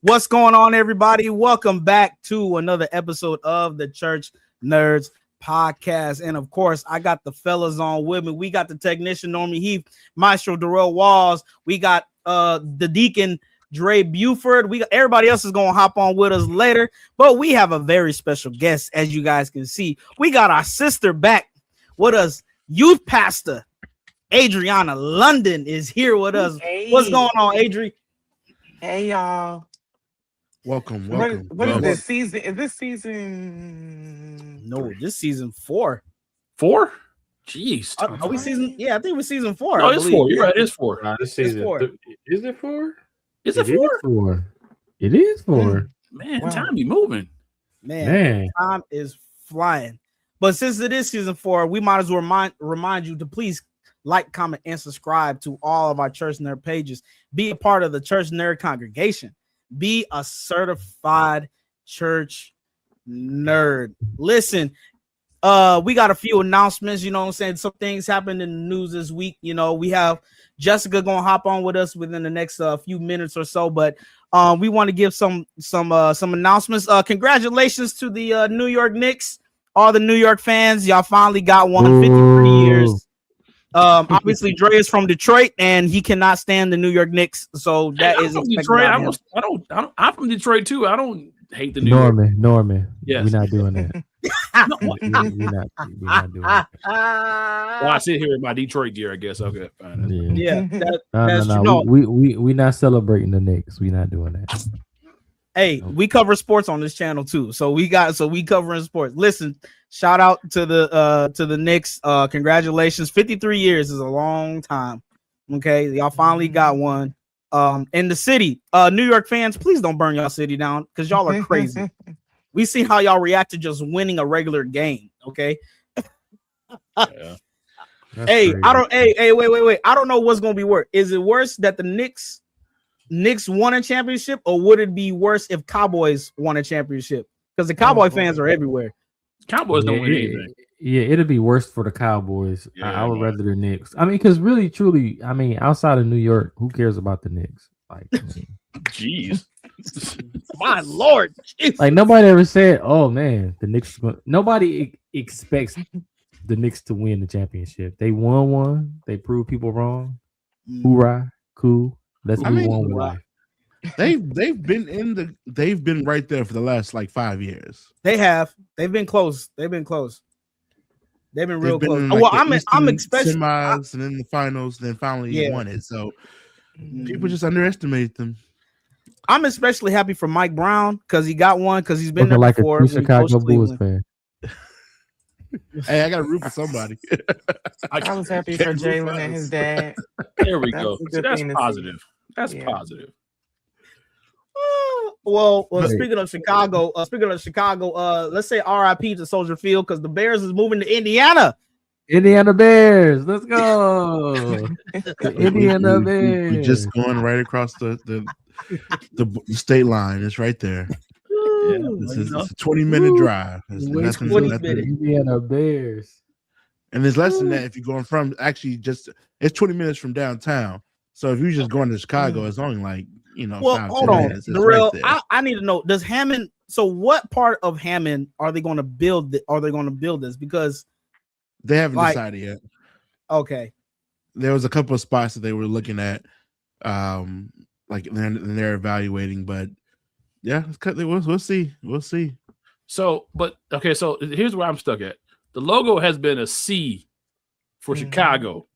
What's going on, everybody? Welcome back to another episode of the Church Nerds Podcast. And of course, I got the fellas on with me. We got the technician, Normie Heath, Maestro Darrell Walls. We got the Deacon, Dre Buford. We got everybody else is going to hop on with us later. But we have a very special guest, as you guys can see. We got our sister back with us, youth pastor Adriana London is here with us. Hey. What's going on, Adri? Hey, y'all. Welcome. What is this season? Is this season? No, this season 4. 4? Jeez. Are we season? Yeah, I think we're season 4. No, it's 4. You're right. It's 4. This season. 4. Is it 4? Is it 4? It is 4. Man, Wow. time be moving. Man, time is flying. But since it is season 4, we might as well remind you to please like, comment, and subscribe to all of our Church Nerd pages. Be a part of the Church Nerd congregation. Be a certified church nerd. Listen, we got a few announcements. You know what I'm saying? Some things happened in the news this week. You know, we have Jessica gonna hop on with us within the next few minutes or so. But we want to give some announcements. Congratulations to the New York Knicks, all the New York fans. Y'all finally got one. 53 years. Obviously Dre is from Detroit and he cannot stand the New York Knicks, so that I'm is from Detroit. I'm from Detroit too. I don't hate the New York. Norman. Yes. We're not doing that. We're not doing that. Well, I sit here in my Detroit gear, I guess. Okay, fine. Yeah, No. We not celebrating the Knicks. We're not doing that. Hey, we cover sports on this channel too, so we covering sports. Listen, shout out to the Knicks. Congratulations, 53 years is a long time. Okay, y'all finally got one. In the city, New York fans, please don't burn y'all city down because y'all are crazy. We see how y'all react to just winning a regular game. Okay. Yeah. Hey, crazy. Wait. I don't know what's gonna be worse. Is it worse that the Knicks won a championship, or would it be worse if Cowboys won a championship? Because the Cowboy fans are everywhere. Cowboys don't win anything. Yeah, it'd be worse for the Cowboys. Yeah, I would rather the Knicks. I mean, because really, truly, I mean, outside of New York, who cares about the Knicks? Like, jeez, my lord, like nobody ever said, "Oh man, the Knicks." Nobody expects the Knicks to win the championship. They won one. They proved people wrong. Hoorah! Cool. Let's move on with life. They've been right there for the last like 5 years. They've been close. They've been real close. Like well, I'm especially semis and then the finals, then finally won it. So people just underestimate them. I'm especially happy for Mike Brown because he got one because he's been there like before. A Chicago Bulls fan. Hey, I got to root for somebody. I was happy for Jalen and his dad. There we go. That's positive. That's positive. Well, speaking of Chicago, let's say RIP to Soldier Field because the Bears is moving to Indiana. Indiana Bears, let's go. Indiana Bears. We're just going right across the state line. It's right there. It's a 20-minute drive. Indiana Bears. And there's less than that if you're going from it's 20 minutes from downtown. So if you're just going to Chicago, it's only like Well, 5, hold 10 on. minutes. It's The right real, there. I need to know. Does Hammond? So, what part of Hammond are they going to build? Are they going to build this? Because They haven't decided yet. Okay. There was a couple of spots that they were looking at, like they're evaluating, but yeah, we'll see. We'll see. So, but okay, so here's where I'm stuck at. The logo has been a C for Chicago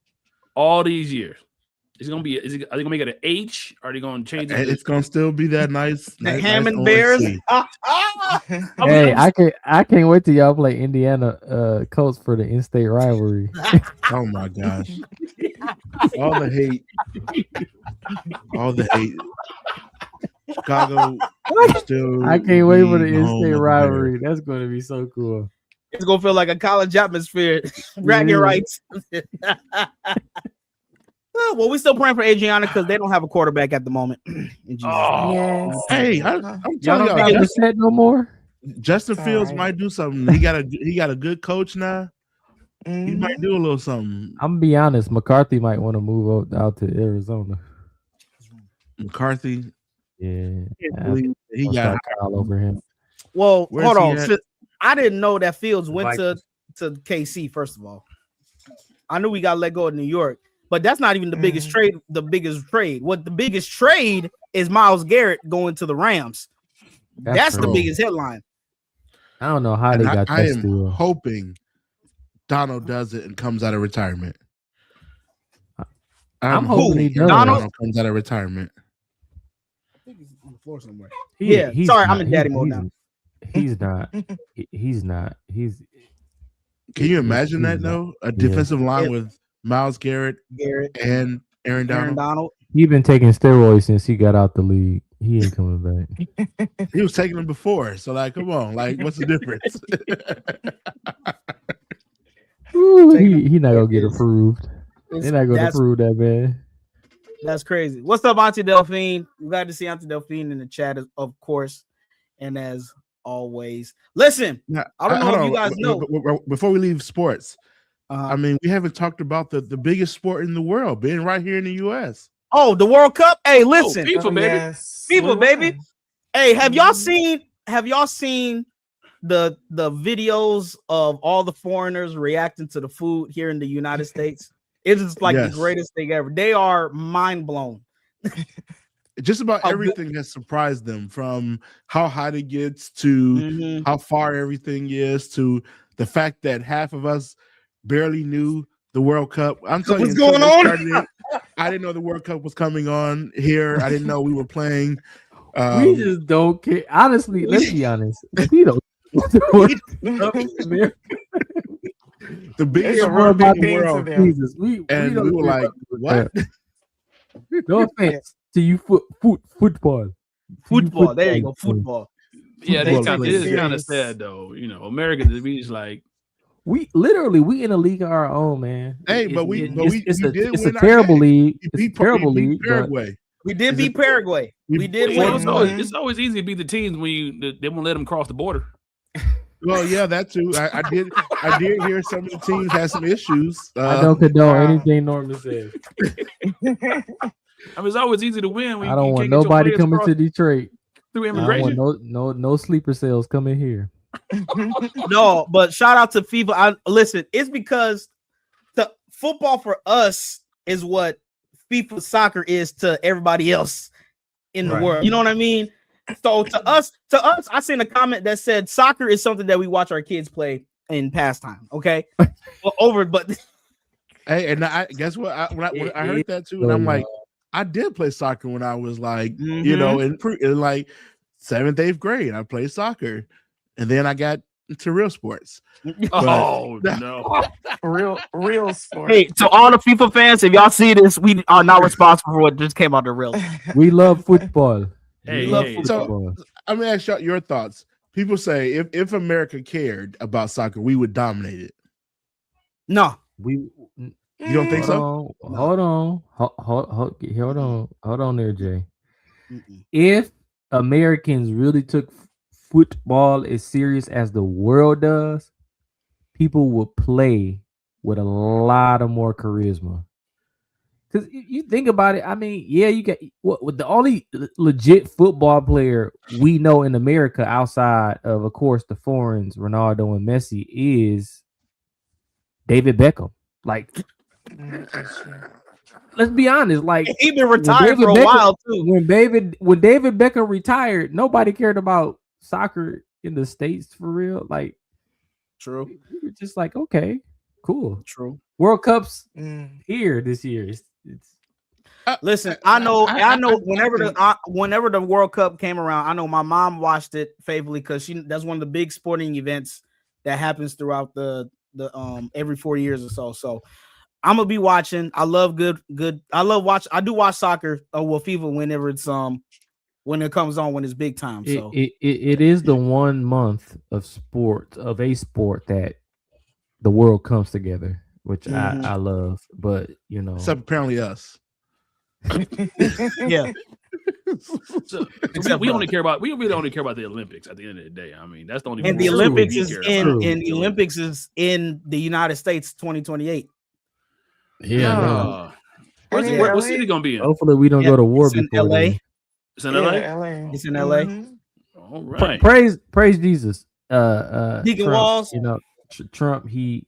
all these years. Are they gonna make it an H? Are they gonna change it? It's gonna still be that nice. The Hammond Bears. Hey, I can't wait till y'all play Indiana Colts for the in-state rivalry. Oh my gosh! All the hate. Chicago. Still I can't wait for the in-state rivalry. That's going to be so cool. It's gonna feel like a college atmosphere. Bragging rights. Well, we're still praying for Adriana because they don't have a quarterback at the moment. Yes. Hey, I'm Y'all telling don't think it's set no more. Justin Fields might do something. He got a good coach now. He might do a little something. I'm gonna be honest. McCarthy might want to move out to Arizona. McCarthy. Yeah, he got all over him. Well, hold on. At? I didn't know that Fields went to KC. First of all, I knew we got let go of New York, but that's not even the biggest trade. The biggest trade. What the biggest trade is Myles Garrett going to the Rams. That's the biggest headline. I don't know how they got that. I am hoping Donald does it and comes out of retirement. I'm hoping he does. Donald comes out of retirement. I think he's on the floor somewhere. He's sorry, not, I'm in daddy mode now. He's not. He's not. Can you imagine that though? A defensive line with Myles Garrett, and Aaron Donald. He's been taking steroids since he got out the league. He ain't coming back. He was taking them before, so like, come on, like, what's the difference? Ooh, he not gonna get approved. They're not gonna approve that, man. That's crazy. What's up, Auntie Delphine? We're glad to see Auntie Delphine in the chat, of course. And as always, listen, now, I don't know if you guys know. Before we leave sports, I mean, we haven't talked about the biggest sport in the world being right here in the U.S. Oh, the World Cup. Hey, listen, FIFA, baby. Yes. FIFA, baby. Hey, have y'all seen the videos of all the foreigners reacting to the food here in the United States? It is like the greatest thing ever. They are mind blown. Just about everything has surprised them, from how hot it gets to how far everything is, to the fact that half of us barely knew the World Cup. I'm telling you, what's going on? I didn't know the World Cup was coming on here. I didn't know we were playing. We just don't care. Honestly, let's be honest. We don't. The biggest world in the world. Jesus, we were like, what? No offense to you, football. There you go, football. Yeah, it is kind of sad though. You know, America to be just like, we in a league of our own, man. Hey, it's a terrible league. It's a terrible league. Paraguay. We did beat Paraguay. We did win. It's always easy to beat the teams when they won't let them cross the border. Well, yeah, that too. I did hear some of the teams had some issues. I don't condone anything Norman says. I mean, it's always easy to win. When I don't want nobody coming to Detroit through immigration. No sleeper cells coming here. No, but shout out to FIFA. Listen, it's because the football for us is what FIFA soccer is to everybody else in the world. You know what I mean? So to us, I seen a comment that said soccer is something that we watch our kids play in pastime. Okay, but hey, and I guess what? When I heard that too, and I'm like, I did play soccer when I was like, you know, in like 7th, 8th grade. I played soccer, and then I got into real sports. Oh no, real sports. Hey, to all the FIFA fans, if y'all see this, we are not responsible for what just came out the real. We love football. So I'm gonna ask y'all your thoughts. People say if America cared about soccer, we would dominate it. No, you don't think so? Hold on there, Jay. If Americans really took football as serious as the world does, people would play with a lot of more charisma. Because you think about it, I mean, yeah, you got what the only legit football player we know in America outside of course, the foreigners, Ronaldo and Messi, is David Beckham. Like, let's be honest. Like, he been retired for a while too. When David Beckham retired, nobody cared about soccer in the States for real. Like, true. We were just like, okay, cool, true. World Cup's here this year. Listen, I know. Whenever the World Cup came around, I know my mom watched it faithfully because that's one of the big sporting events that happens throughout the every 4 years or so. So I'm gonna be watching. I love good. I do watch soccer with FIFA whenever it's when it comes on when it's big time. So it is the 1 month of a sport that the world comes together, which I love. But except apparently us. Yeah. So we only care about really only care about the Olympics at the end of the day. I mean, that's the only. And the Olympics is in the United States 2028. Yeah. What city gonna be in? Hopefully we don't go to war before LA. then. It's in LA. It's in LA. All right. Praise Jesus. Deacon Trump, Walls. Trump. He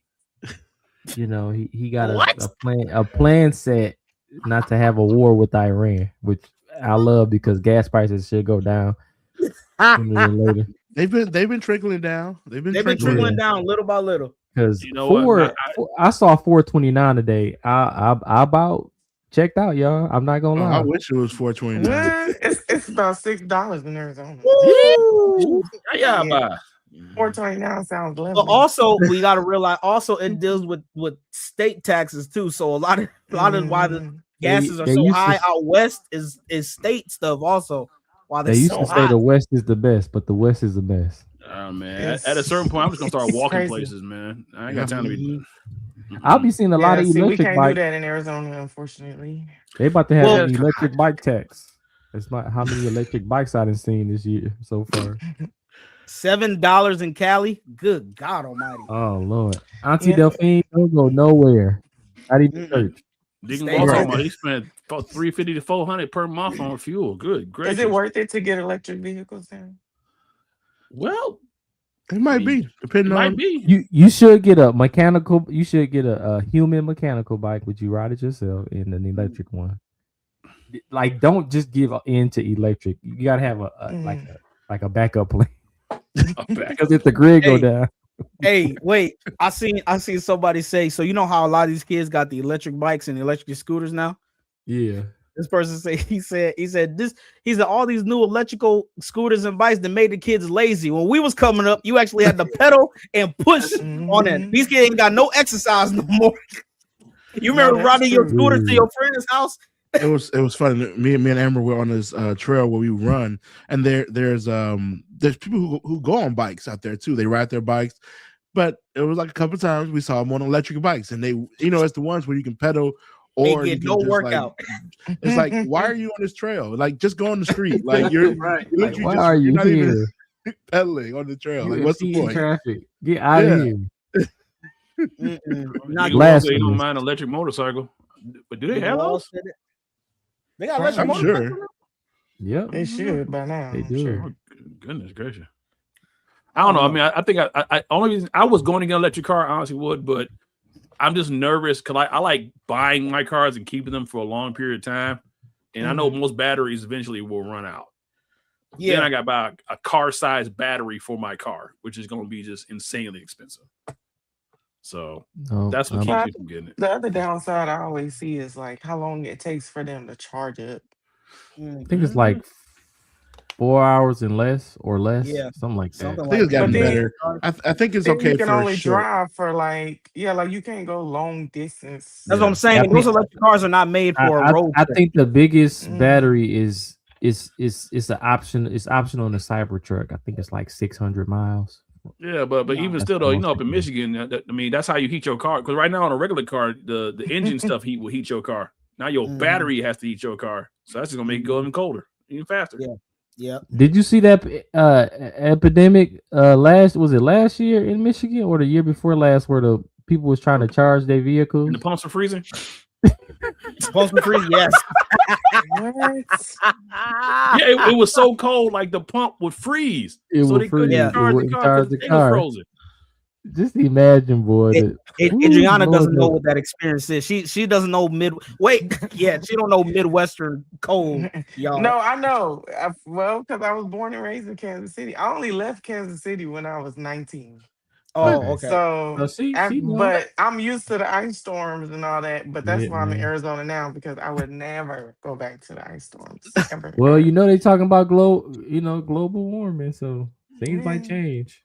got a plan set not to have a war with Iran, which I love because gas prices should go down later. They've been trickling down. They've been trickling down little by little. Because I saw 429 today. I about checked out, y'all. I'm not gonna lie. I wish it was 429. It's about $6 in Arizona. Yeah. 429 sounds lovely. But also, we got to realize it deals with state taxes too. So a lot of why the gases are so high out west is state stuff also. Why they used to say the West is the best, but the West is the best. Oh man! At a certain point, I'm just gonna start walking places, man. I ain't got time to be. I'll be seeing a lot of electric we can't bikes. do that in Arizona, unfortunately. They about to have an electric bike tax. It's not how many electric bikes I've seen this year so far. $7 in Cali. Good God Almighty! Oh Lord, Auntie Delphine don't go nowhere. Not even church. Deacon Wall talking about he spent $350 to $400 per month on fuel. Good, great. Is it worth it to get electric vehicles then? Well, it might be depending on. You should get a mechanical. You should get a human mechanical bike. Would you ride it yourself in an electric one? Like, don't just give in to electric. You gotta have a backup plan. Because if the grid go down. Hey, wait! I seen somebody say, so you know how a lot of these kids got the electric bikes and the electric scooters now? Yeah. This person he said all these new electrical scooters and bikes that made the kids lazy. When we was coming up, you actually had to pedal and push on it. These kids ain't got no exercise no more. You remember riding your scooter to your friend's house? It was funny. Me and Amber were on this trail where we run, and there's people who go on bikes out there too. They ride their bikes, but it was like a couple times we saw them on electric bikes, and they, it's the ones where you can pedal or you can no workout. It's like, why are you on this trail? Like, just go on the street. Like, you're right. Like, why are you not here? Even pedaling on the trail. Like, what's the point? Traffic. Get out of here. Not last. They don't mind electric motorcycle, but do they have those? They got electric motorcycle. Sure. Yeah, they should by now. They do. Sure. Oh, goodness gracious. I don't know. I mean, I think I only reason I was going to get an electric car, I honestly would, but I'm just nervous because I like buying my cars and keeping them for a long period of time. And I know most batteries eventually will run out. Yeah. Then I got to buy a car-sized battery for my car, which is going to be just insanely expensive. So that's what keeps me from getting it. The other downside I always see is like how long it takes for them to charge it. I think it's like 4 hours and less, something like that. I think it's gotten better. I think it's okay. You can only drive for like you can't go long distance. That's what I'm saying. Those electric cars are not made for a road. I think the biggest battery is an option. It's optional in the Cybertruck. I think it's like 600 miles. Yeah, but even still though, up in Michigan, I mean that's how you heat your car. Because right now on a regular car, the engine stuff will heat your car. Now your battery has to heat your car, so that's just gonna make it go even colder, even faster. Yeah. Did you see that epidemic last year in Michigan or the year before last, where the people was trying to charge their vehicles? And the pumps are freezing. Supposed to freeze? Yes. What? Yeah, it was so cold, like the pump would freeze. It so would they couldn't freeze. charge It the wouldn't car charge because the the thing car. was frozen. Just imagine, boy. Adriana Lord doesn't know knows. what that experience is. She doesn't know she don't know Midwestern cold, y'all. No, I know. Because I was born and raised in Kansas City. I only left Kansas City when I was 19. Oh, okay. So, See, but I'm used to the ice storms and all that. But that's Yeah, why I'm in man. Arizona now, because I would never go back to the ice storms ever. Well, you know they talking about global warming, so things might change.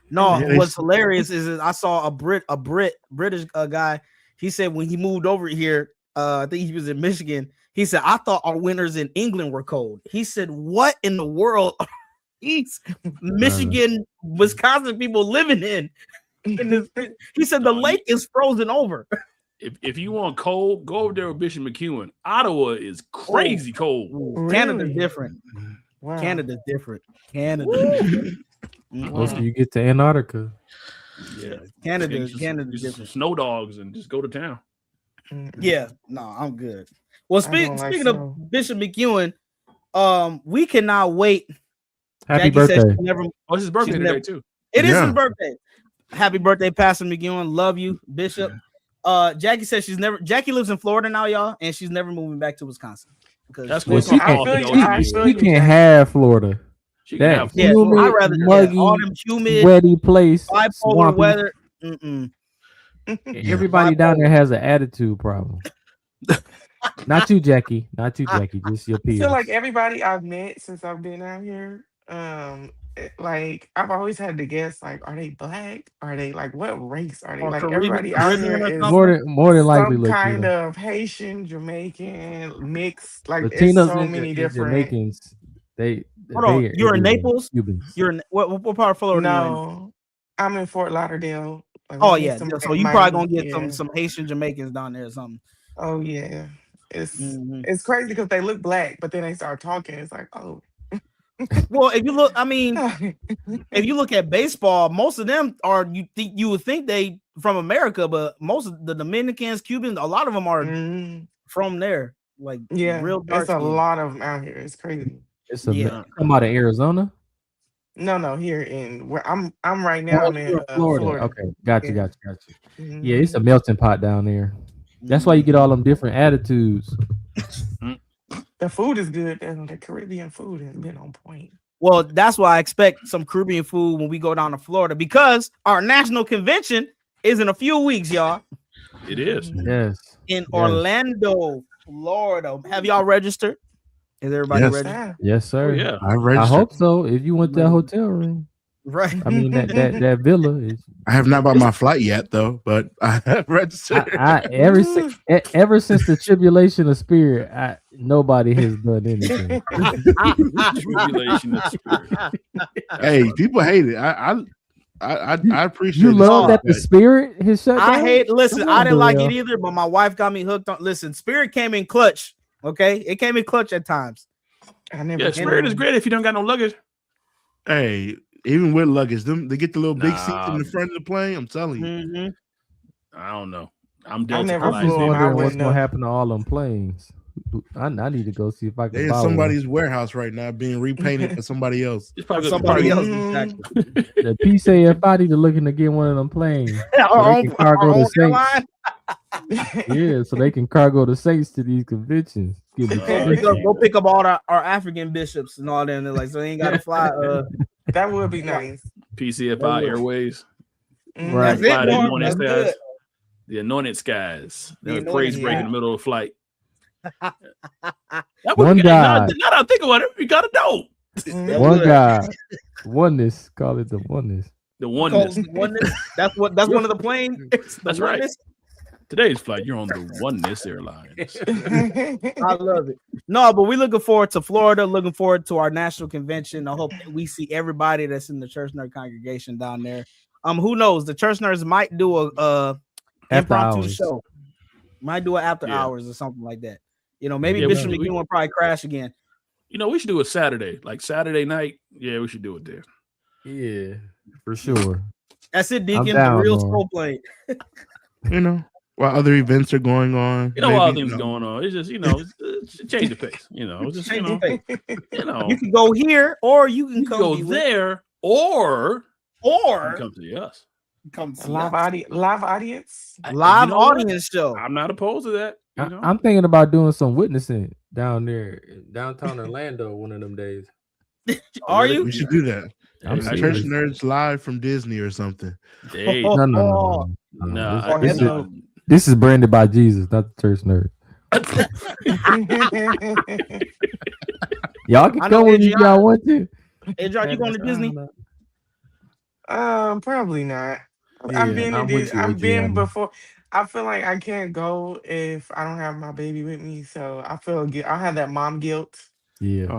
No, Yeah, what's hilarious is I saw a British guy. He said when he moved over here, I think he was in Michigan. He said, I thought our winters in England were cold. He said, what in the world are these Michigan, Wisconsin people living in this? He said the lake is frozen over. If you want cold, go over there with Bishop McEwen. Ottawa is crazy cold. Really? Canada's different. Wow. Canada's different. Canada. Most of you get to Antarctica. Yeah, Canada's get some different. snow dogs and just go to town. Yeah, no, I'm good. Well, speaking so. of Bishop McEwen, we cannot wait. Happy Jackie said birthday. she never. Oh, it's his birthday She's today never- too. It is Yeah. his birthday. Happy birthday, Pastor McEwen. Love you, Bishop. Jackie says Jackie lives in Florida now, y'all, and she's never moving back to Wisconsin. Because That's Well, cool. she can't have Florida. She can have yeah, humid, I'd rather muggy, all them humid, sweaty place, bipolar swampy. weather. Everybody down there has an attitude problem. Not you, Jackie. Not you, Jackie. Just your I peers. feel like everybody I've met since I've been out here, like I've always had to guess, like, are they black? Are they like what race are they? Or Like Caribbean- everybody out here Caribbean or is something? more than likely some Latino. kind of Haitian, Jamaican, mixed. Like it's Latinos so and many and different. Jamaicans. Hold on, they you're in everywhere. Naples? Cubans. You're in what part of Florida? You're in? No, I'm in Fort Lauderdale. Like, Oh we yeah, need so you Miami, probably gonna get yeah. some Haitian Jamaicans down there or something. Oh yeah, it's crazy because they look black, but then they start talking. It's like, oh. Well, if you look, I mean, if you look at baseball, most of them are you would think they from America, but most of the Dominicans, Cubans, a lot of them are from there. Like Yeah, real dark there's a skin. lot of them out here. It's crazy. It's Yeah. come out of Arizona. No, here in where I'm right now. I'm in Florida. Okay, got you. Mhm. Yeah, it's a melting pot down there. That's why you get all them different attitudes. The food is good. The Caribbean food has been on point. Well, that's why I expect some Caribbean food when we go down to Florida because our national convention is in a few weeks, y'all. It is. Yes. In Orlando, Florida. Have y'all registered? Is everybody Yes. registered? Yes, sir. Oh, yeah. I I registered. hope so. If you went to that hotel room, Right. I mean that villa is. I have not bought my flight yet, though, but I have registered. Ever since the tribulation of spirit, nobody has done anything. Tribulation of spirit. Hey, people hate it. I appreciate. You it. love that the spirit has shut down? Listen, Come I on, didn't like Darrell. it either, but my wife got me hooked on. Listen, Spirit came in clutch. Okay, it came in clutch at times. I never. Yeah, spirit is great if you don't got no luggage. Hey, even with luggage, they get the little big seats Nah. in the front of the plane. I'm telling you. Mm-hmm. I don't know. I'm I Delta never I'm flight. just flew on. I wondering what's wouldn't gonna know. happen to all them planes. I need to go see if I They can in buy somebody's warehouse right now, being repainted for somebody else. It's probably Somebody else. Mhm. Exactly. one. The PCFI to looking to get one of them planes. Our they can cargo own the Saints. airline. Yeah, so they can cargo the Saints to these conventions. Get the Go pick up all our African bishops and all that. And they're like, so they ain't got to fly. That would be nice. PCFI Airways. Mhm. Right. That's it, Fly the Mark. anointed That's skies. good. The anointed skies. The The anointed praise break in skies. the middle of the flight. That One would be now God. that I think about it, we got to know. Mhm. One good. God, oneness. Call it the oneness. The Called oneness. oneness. That's one of the planes. It's the That's right. oneness. Today's flight, you're on the Oneness Airlines. I love it. No, but we're looking forward to Florida, looking forward to our national convention. I hope that we see everybody that's in the church nerd congregation down there. Who knows? The church nerds might do a After impromptu hours. show. Might do it after Yeah. hours or something like that. You know, maybe Yeah, Bishop we- McGee will probably crash again. You know, we should do a Saturday, like Saturday night. Yeah, we should do it there. Yeah, for sure. That's it, I'm Deacon. The down, real Lord. soul plane. You know, While other events are going on, You know, all things going on. It's just, change the pace. Just Change the pace. you You can go here, or you can go there, or come to us. Come to live audience, live audience show. I'm not opposed to that. I'm thinking about doing some witnessing down there in downtown Orlando one of them days. Are you? We should do that. I'm Church Nerds live from Disney or something. Hey. No. No. This is branded by Jesus, not the Church Nerd. Y'all can go when y'all want to. Adrian, you going to Disney? Probably not. Yeah, I've been before. I feel like I can't go if I don't have my baby with me. So I feel I have that mom guilt. Yeah.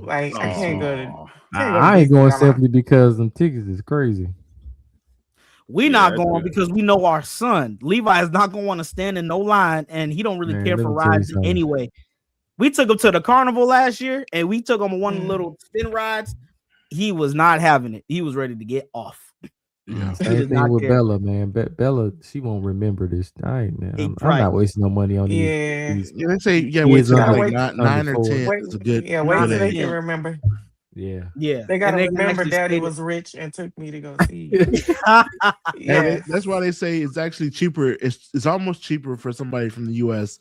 I can't go to. I ain't going simply because them tickets is crazy. We not going because we know our son Levi is not going to want to stand in no line, and he don't really care for rides anyway. We took him to the carnival last year, and we took him on one little spin rides. He was not having it. He was ready to get off. Yeah, same thing with Bella, man. Bella, she won't remember this. I'm not wasting no money on these. Yeah, they say wait till like 9 or 10. It's a good. Yeah, wait till they can remember. Yeah. They gotta remember Daddy was rich and took me to go see. That's why they say it's actually cheaper. It's almost cheaper for somebody from the US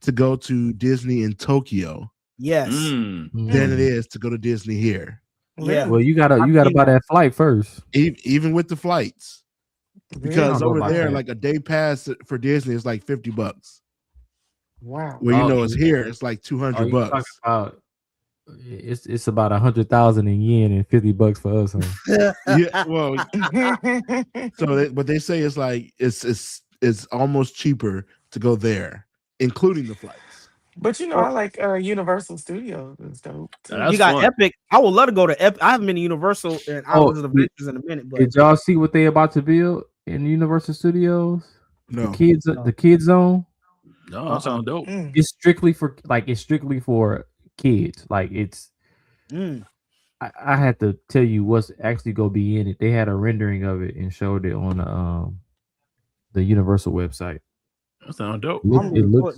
to go to Disney in Tokyo. Yes. Than it is to go to Disney here. Yeah. Well, you gotta buy that flight first. Even with the flights. Because over there, like a day pass for Disney is like $50. Wow. Well, it's here, it's like $200. It's about 100,000 in yen and $50 for us. Huh? Yeah, well, but they say it's like it's almost cheaper to go there, including the flights. But I like Universal Studios. It's dope. You got fun. Epic. I would love to go to Epic. I haven't been to Universal and Islands of Adventures in a minute. But did y'all see what they about to build in Universal Studios? No. The kids zone. No, that sounds dope. It's strictly for kids. Like it's I had to tell you what's actually gonna be in it. They had a rendering of it and showed it on the Universal website. That sounds dope. It looks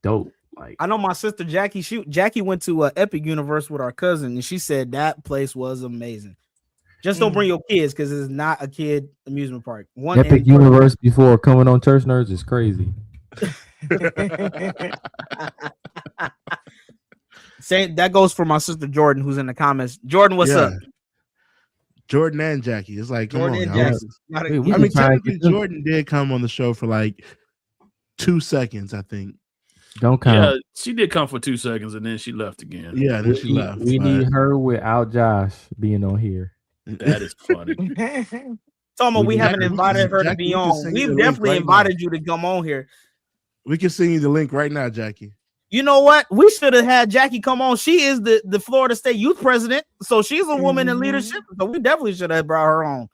dope. Like I know my sister Jackie went to Epic Universe with our cousin, and she said that place was amazing. Just don't bring your kids because it's not a kid amusement park. Epic Universe before coming on Church Nerds is crazy. That goes for my sister Jordan, who's in the comments. Jordan, what's up? Jordan and Jackie. It's like, come Jordan on. I mean, technically, Jordan did come on the show for like 2 seconds, I think. Don't count. Yeah, she did come for 2 seconds and then she left again. Yeah, then she left. We need her without Josh being on here. That is funny. Talking we haven't invited her to be on. We've definitely invited you to come on here. We can send you the link right now, Jackie. You know what? We should have had Jackie come on. She is the Florida State Youth President, so she's a woman in leadership. So we definitely should have brought her on.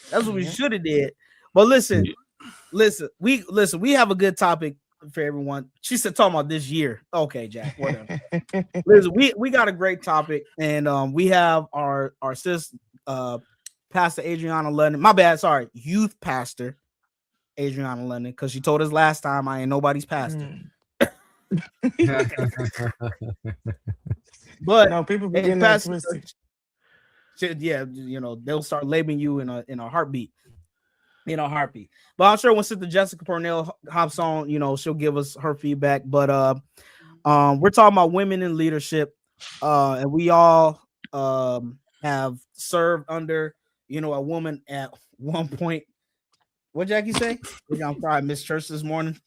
That's what we should have did. But listen, we have a good topic for everyone. She said talking about this year. Okay, Jack, whatever. Listen, we got a great topic, and we have our sis Pastor Adriana London. My bad, sorry, youth pastor Adriana London, because she told us last time I ain't nobody's pastor. But no, people be getting that twisted. Yeah, they'll start labeling you in a heartbeat. In a heartbeat. But I'm sure when Sister Jessica Purnell hops on, she'll give us her feedback. But we're talking about women in leadership, and we all have served under a woman at one point. What Jackie say? I'm sorry, I missed church this morning.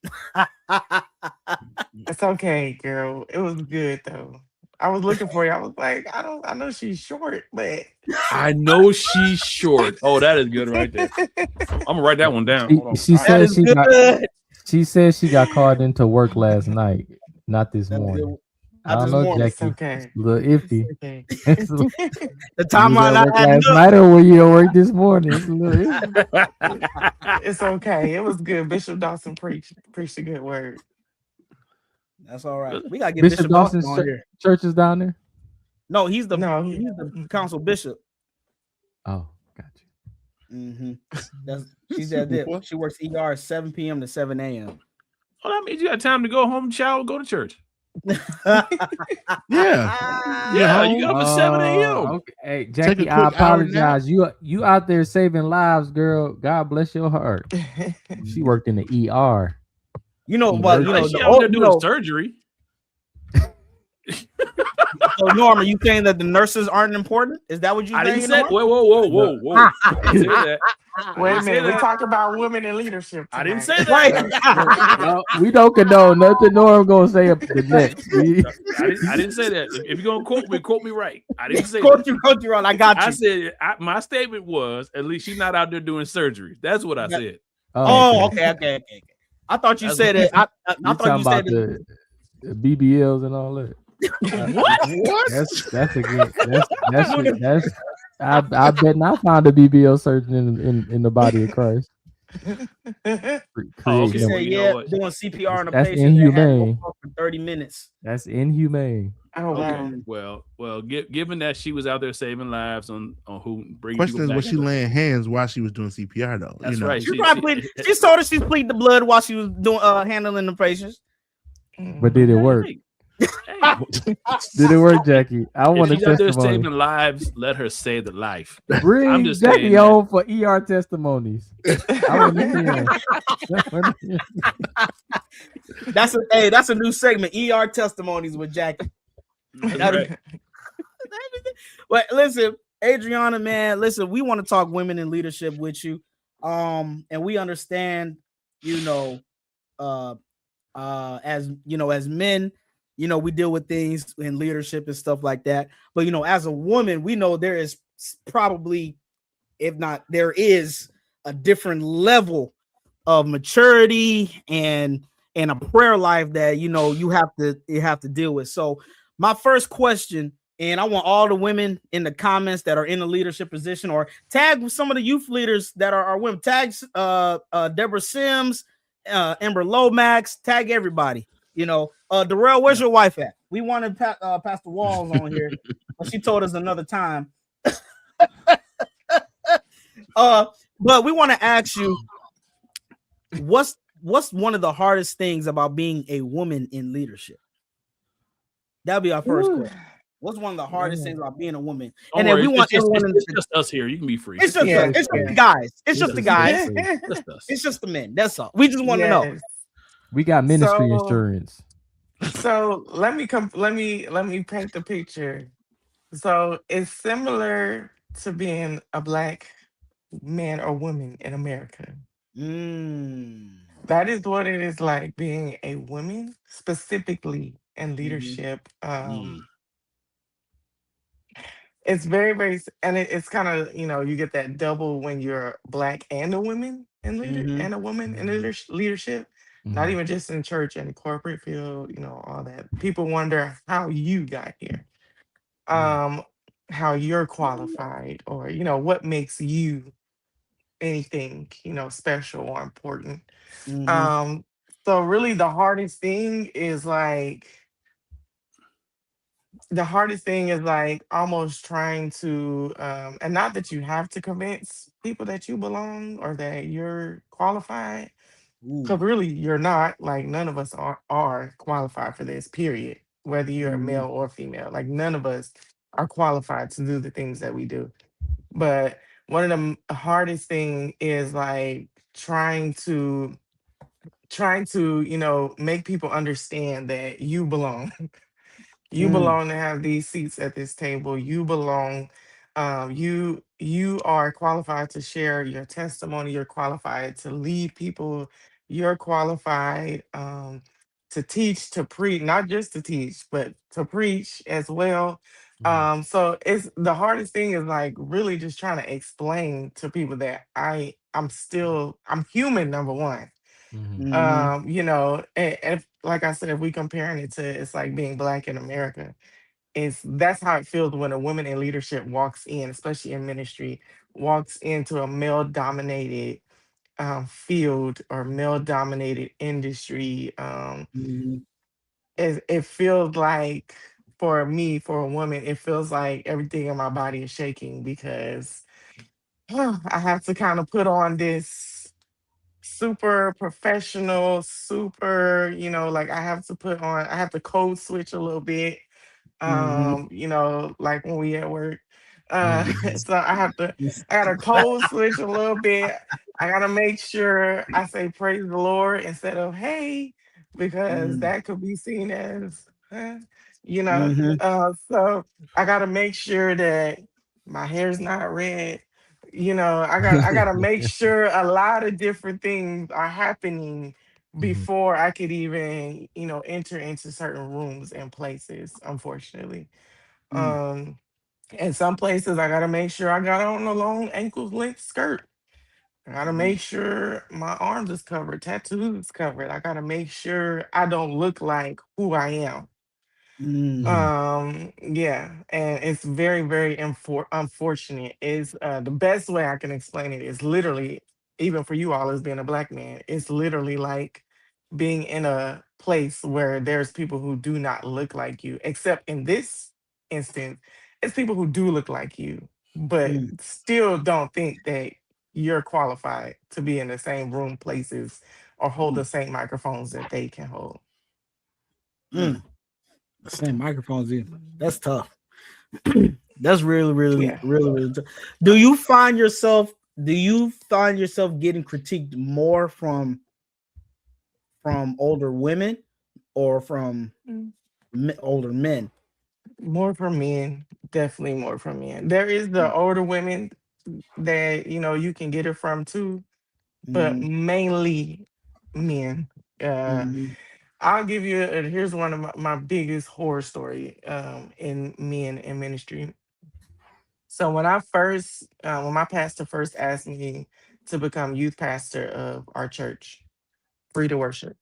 It's okay, girl. It was good though. I was looking for you. I was like, I know she's short, but I know she's short. Oh, that is good right there. I'm gonna write that one down. She said she got called into work last night, not this morning. I don't know, Jackie. It's okay. It's a little iffy. Okay. The timeline I had last night, or were you at work this morning? It's a little iffy. It's okay. It was good. Bishop Dawson preached a good word. That's all right. We gotta get Bishop Dawson's on here. Church is down there. No, he's the council bishop. Oh, got you. She said that she works ER 7 p.m. to 7 a.m. Oh, that means you got time to go home, shower, go to church. Yeah, You got up at 7 a.m. Okay. Hey, Take a Jackie, I quick hour nap. apologize. You out there saving lives, girl. God bless your heart. She worked in the ER. But She out there doing surgery. So, Norm, are you saying that the nurses aren't important? Is that what you saying? I didn't say. Whoa. I didn't say that. Wait a minute. We talked about women in leadership tonight. I didn't say that. No, we don't condone nothing Norm gonna say up the next. I didn't say that. If you're gonna quote me right. I didn't say quote that. you wrong. I got you. I said my statement was at least she's not out there doing surgery. That's what I said. Okay. I thought you said it. I thought you said the BBLs and all that. What? That's I bet not find a BBL surgeon in the body of Christ. She said, doing CPR on a that's patient inhumane. for 30 minutes. That's inhumane. Oh, okay. Well, given that she was out there saving lives on who bringing question people is, was she laying hands while she was doing CPR though? That's right. She told us she's pleading the blood while she was doing handling the patients. But did it work? Did it work, Jackie? I want to testimony. If she's out there saving lives, let her save the life. Bring Jackie on for ER testimonies. That's a new segment. ER testimonies with Jackie. Right. But listen, Adriana, man, we want to talk women in leadership with you. And we understand, as men, we deal with things in leadership and stuff like that. But, as a woman, we know there is probably, if not, there is a different level of maturity and a prayer life that, you have to deal with. So my first question, and I want all the women in the comments that are in a leadership position, or tag some of the youth leaders that are women, tag Deborah Sims, Amber Lomax, tag everybody. Darrell, where's your wife at? We wanted Pastor Walls on here, but she told us another time. But we want to ask you, what's one of the hardest things about being a woman in leadership? That'll be our first question. What's one of the hardest things about being a woman? Don't worry, it's just us here. You can be free. It's just the guys. It's just the guys. It's just the men. That's all. We just want to know. We got ministry insurance. So let me paint the picture. So it's similar to being a Black man or woman in America. That is what it is like being a woman, specifically in leadership. It's very, very, and it's kind of, you get that double when you're Black and a woman in and a woman in leadership. Not even just in church and corporate field, all that. People wonder how you got here, how you're qualified, or what makes you anything, special or important. So really, the hardest thing is almost trying to, and not that you have to convince people that you belong or that you're qualified. Because really, you're not. Like, none of us are qualified for this, period. Whether you're a male or female. Like, none of us are qualified to do the things that we do. But one of the hardest thing is, trying to, make people understand that you belong. You belong to have these seats at this table. You belong. You are qualified to share your testimony. You're qualified to lead people. You're qualified to teach, to preach, not just to teach, but to preach as well. So it's the hardest thing is really just trying to explain to people that I'm human, number one. And if, like I said, if we comparing it to, it's like being Black in America, that's how it feels when a woman in leadership walks in, especially in ministry, walks into a male dominated field or male dominated industry. It feels like, for me, for a woman, it feels like everything in my body is shaking, because I have to kind of put on this super professional, super, like I have to code switch a little bit, Mm-hmm. like when we at work. Mhm. So I gotta code switch a little bit. I gotta make sure I say praise the Lord instead of hey, because that could be seen as, you know. Mm-hmm. So I gotta make sure that my hair's not red. I gotta make sure a lot of different things are happening Mhm. before I could even, enter into certain rooms and places, unfortunately. Mm. Um, in some places I gotta make sure I got on a long ankle length skirt. I gotta make sure my arms is covered, tattoos covered. I gotta make sure I don't look like who I am. Mm. Mhm. Yeah, and it's very, very unfortunate. Is the best way I can explain it is literally, even for you all as being a black man, it's literally like being in a place where there's people who do not look like you, except in this instance, it's people who do look like you, but Mm. still don't think that you're qualified to be in the same room, places, or hold Mm. the same microphones that they can hold. Mm. The same microphones. That's tough. That's really, really, Yeah. really, really tough. Do you find yourself? Do you find yourself getting critiqued more from older women or from older men? More for men, definitely more for men. There is the older women that you can get it from too, but Mm-hmm. mainly men. Uh, Mm-hmm. I'll give you. Here's one of my biggest horror story in men in ministry. So when my pastor first asked me to become youth pastor of our church, Free to Worship.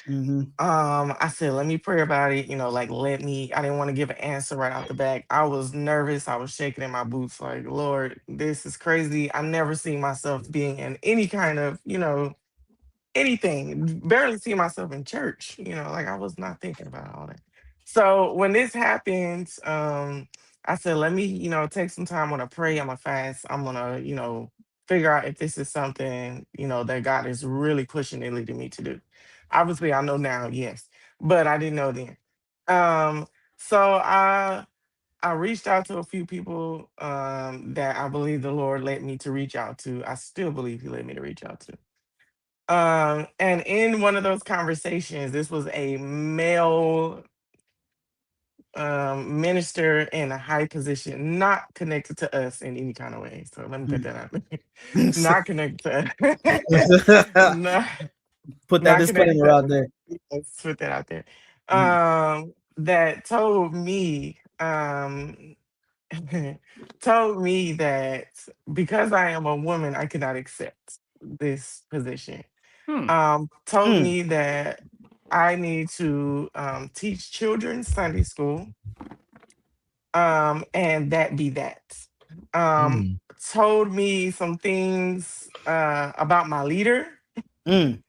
Mm-hmm. I said, let me pray about it. Like I didn't want to give an answer right out the back. I was nervous. I was shaking in my boots, like, Lord, this is crazy. I never see myself being in any kind of, anything. Barely see myself in church. Like I was not thinking about all that. So when this happened, I said, let me, take some time. I'm gonna pray. I'm gonna fast. I'm gonna, figure out if this is something, that God is really pushing and leading me to do. Obviously, I know now, yes, but I didn't know then. Um, so I reached out to a few people that I believe the Lord led me to reach out to. I still believe He led me to reach out to. And in one of those conversations, this was a male minister in a high position, not connected to us in any kind of way. So let me put that out there. Not connected to us. not, Put that not connected disclaimer to us. out there. Let's put that out there. Mm. That told me, told me that because I am a woman, I cannot accept this position. Hmm. Told Mm. me that I need to teach children Sunday school, and that be that. Um, Mhm. Told me some things about my leader, Mm.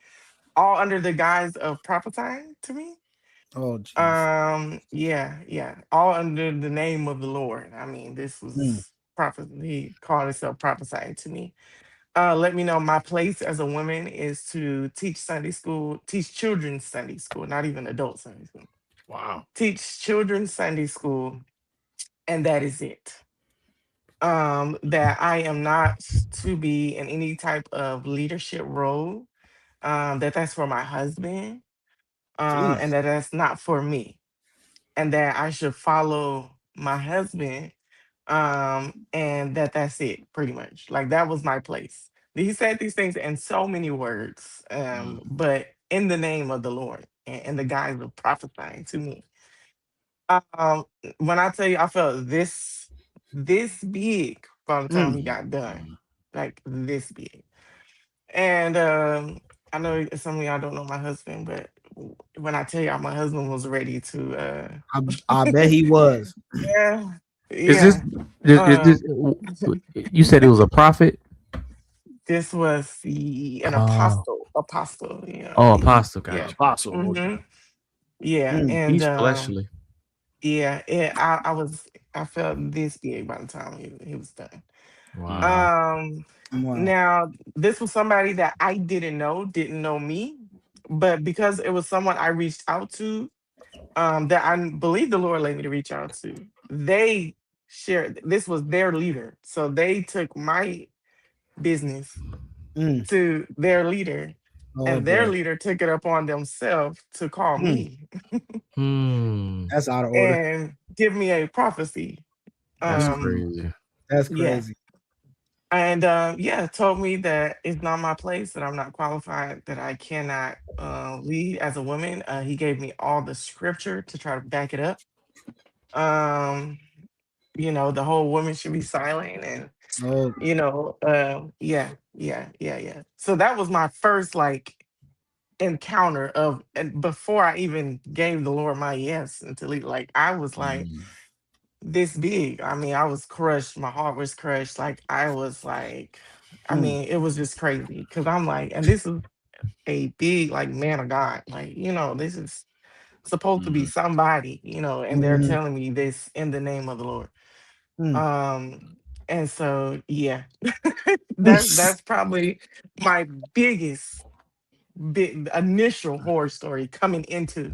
all under the guise of prophesying to me. Oh, jeez. Yeah, yeah, all under the name of the Lord. I mean, this Mm. was prophet. He called himself prophesying to me. Let me know my place as a woman is to teach Sunday school, teach children Sunday school, not even adult Sunday school. Wow. Teach children Sunday school, and that is it. That I am not to be in any type of leadership role. That's for my husband, and Jeez. that's not for me. And that I should follow my husband, and that's it, pretty much. Like that was my place. He said these things in so many words, but in the name of the Lord and in the guise of prophesying to me. Um, when I tell you I felt this big by the time Mm. he got done, like this big. And I know some of y'all don't know my husband, but when I tell y'all my husband was ready to I bet he was. yeah, Is this, yeah. is this, Um you said it was a prophet? this was an Oh, apostle, oh, apostle, yeah. got you. Apostle. Okay. hmm Yeah. Mm. And He's fleshly. Yeah, I felt this big by the time he was done. Wow. Um, Wow. Now this was somebody that I didn't know me, but because it was someone I reached out to, that I believe the Lord led me to reach out to. They shared this was their leader, so they took my business Mm. to their leader, Oh and their boy. leader took it upon themselves to call Mm. me Hmm. That's out of order. and give me a prophecy. That's Mm. Um, crazy. That's yeah, crazy. and yeah, told me that it's not my place, that I'm not qualified, that I cannot lead as a woman. He gave me all the scripture to try to back it up. Um, the whole woman should be silent, and Oh. yeah. So that was my first like encounter of, and before I even gave the Lord my yes until he, like, I was like Mm. this big. I mean, I was crushed. My heart was crushed. Like, I was like, I Mm. mean, it was just crazy because I'm like, and this is a big like man of God. Like, this is supposed to be Mhm. somebody, and they're Mhm. telling me this in the name of the Lord. Mm. Um, and so yeah, that's probably my biggest big initial horror story coming into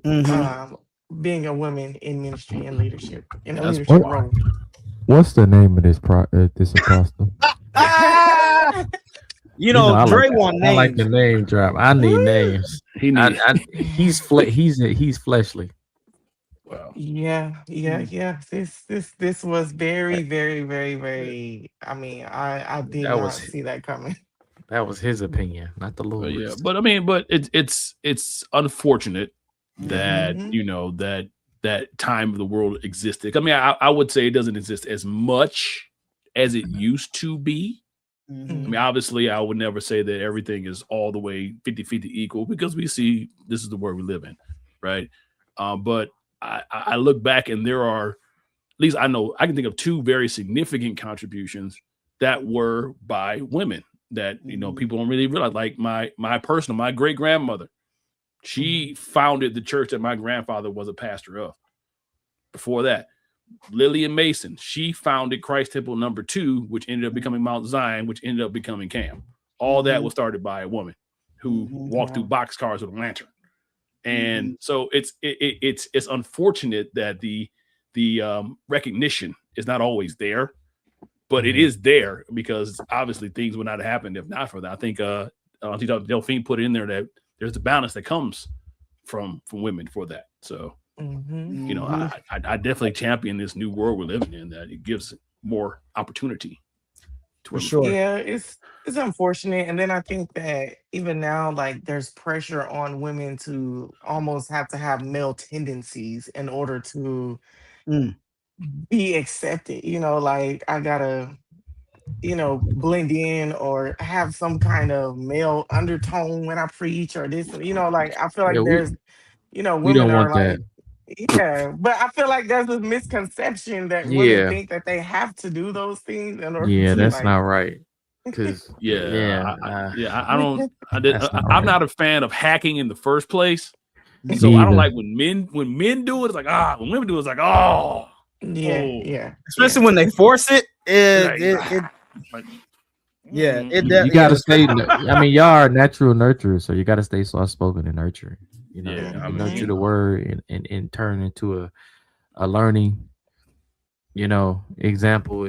Mhm. um being a woman in ministry and leadership in a That's leadership What role. what's the name of this apostle? Ah, You know, Dre want I like names. the name drop. I need names. he need. He's fleshly. Wow. Mm. This was very, very, very, very. I mean, I did That not was see that coming. his opinion, not the But yeah, Lord's. but I mean, but it's unfortunate that Mhm. Hmm. that time of the world existed. I mean, I would say it doesn't exist as much as it used to be. I Mhm. mean, obviously, I would never say that everything is all the way 50-50 equal because we see this is the world we live in, right? But I look back and there are, at least I know, I can think of two very significant contributions that were by women that, Mhm. people don't really realize. Like my great grandmother, she founded the church that my grandfather was a pastor of. Before that, Lillian Mason, she founded Christ Temple number 2, which ended up becoming Mount Zion, which ended up becoming Cam. All that Mhm. was started by a woman who Mhm. walked through Wow. boxcars with a lantern. And Mhm. so it's unfortunate that the recognition is not always there, but it Mhm. is there because obviously things would not have happened if not for that. I think Delphine put it in there that there's the balance that comes from women for that. So Hmm. Mhm. I definitely champion this new world we're living in, that it gives more opportunity to For women for sure. that. Yeah, it's unfortunate, and then I think that even now, like, there's pressure on women to almost have to have male tendencies in order to Mm. be accepted. Like, I gotta, blend in or have some kind of male undertone when I preach or this. Like, I feel Yeah, like there's, we women don't are want that. like, yeah, but I feel like there's this misconception that women Yeah, think that they have to do those things in order yeah, to that's like. not right. Cause Yeah, yeah, I don't. that's not I'm right. not a fan of hacking in the first place, so Mhm. Me I don't either. like when men do it. It's like when women do it, it's like Yeah, oh, yeah, yeah. Especially when they force it. it's It, like, it, it like yeah, You yeah, gotta stay. I mean, y'all are natural nurturers, so you gotta stay soft spoken and nurturing. yeah. I You nurture Hmm. the mean, word and turn into a learning, example.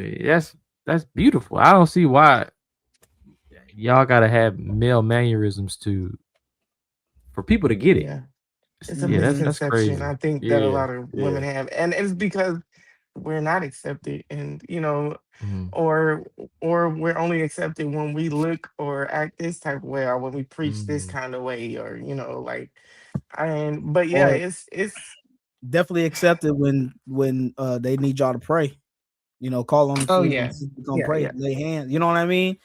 That's beautiful. I don't see why y'all gotta have male mannerisms for people to get it. Yeah. It's a Yeah, that's misconception crazy. I think that a Yeah, lot of yeah. women have. And it's because we're not accepted, and Mm, or we're only accepted when we look or act this type of way, or when we preach this mm, kind of way, or like, and but yeah, or it's definitely accepted when they need y'all to pray. Call on oh the yeah, gonna yeah, pray, yeah. lay hands. You know what I mean?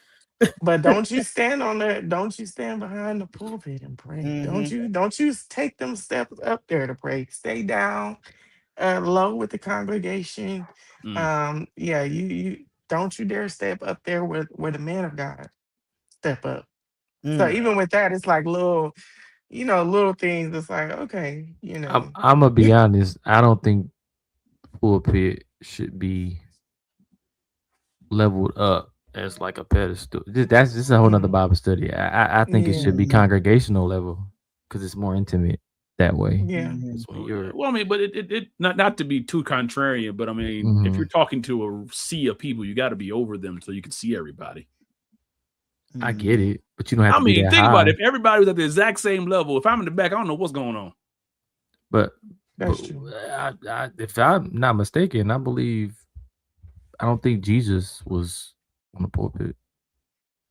But don't you stand behind the pulpit and pray. Mm-hmm. Don't you take them steps up there to pray. Stay down low with the congregation. mm, Yeah, you don't you dare step up there where the man of God step up. So Mm. even with that, it's like little, little things. It's like, okay, I'm gonna be honest. I don't think pulpit should be leveled up as like a pedestal. This is a whole nother Bible study. I think it should be yeah, congregational level because it's more intimate that way. yeah. It's when you're Well, I mean, but it not to be too contrarian, but I mean, if you're talking to a sea of people, you got to be over them so you can see everybody. I get it, but you don't have I to be mean, that think high. about it. If everybody was at the exact same level, if I'm in the back, I don't know what's going on. But That's true. if I'm not mistaken, I don't think Jesus was on the pulpit.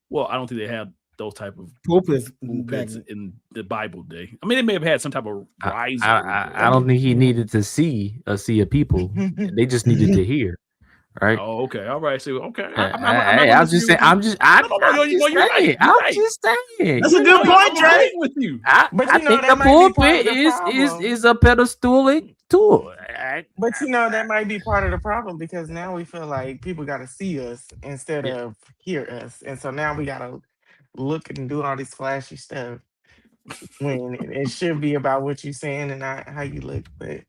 Well, I don't think they had those type of Pulpits pulpits in the Bible day. I mean, they may have had some type of riser. I don't think he needed to see a sea of people. They just needed to hear. Right. Oh, okay. All right. So, okay. I'm just saying. I'm just saying. That's a good point, Trey. With you. I think the pulpit is a pedestal tool. But that might be part of the problem because now we feel like people got to see us instead of hear us, and so now we got to look and do all this flashy stuff when it should be about what you're saying and not how you look. But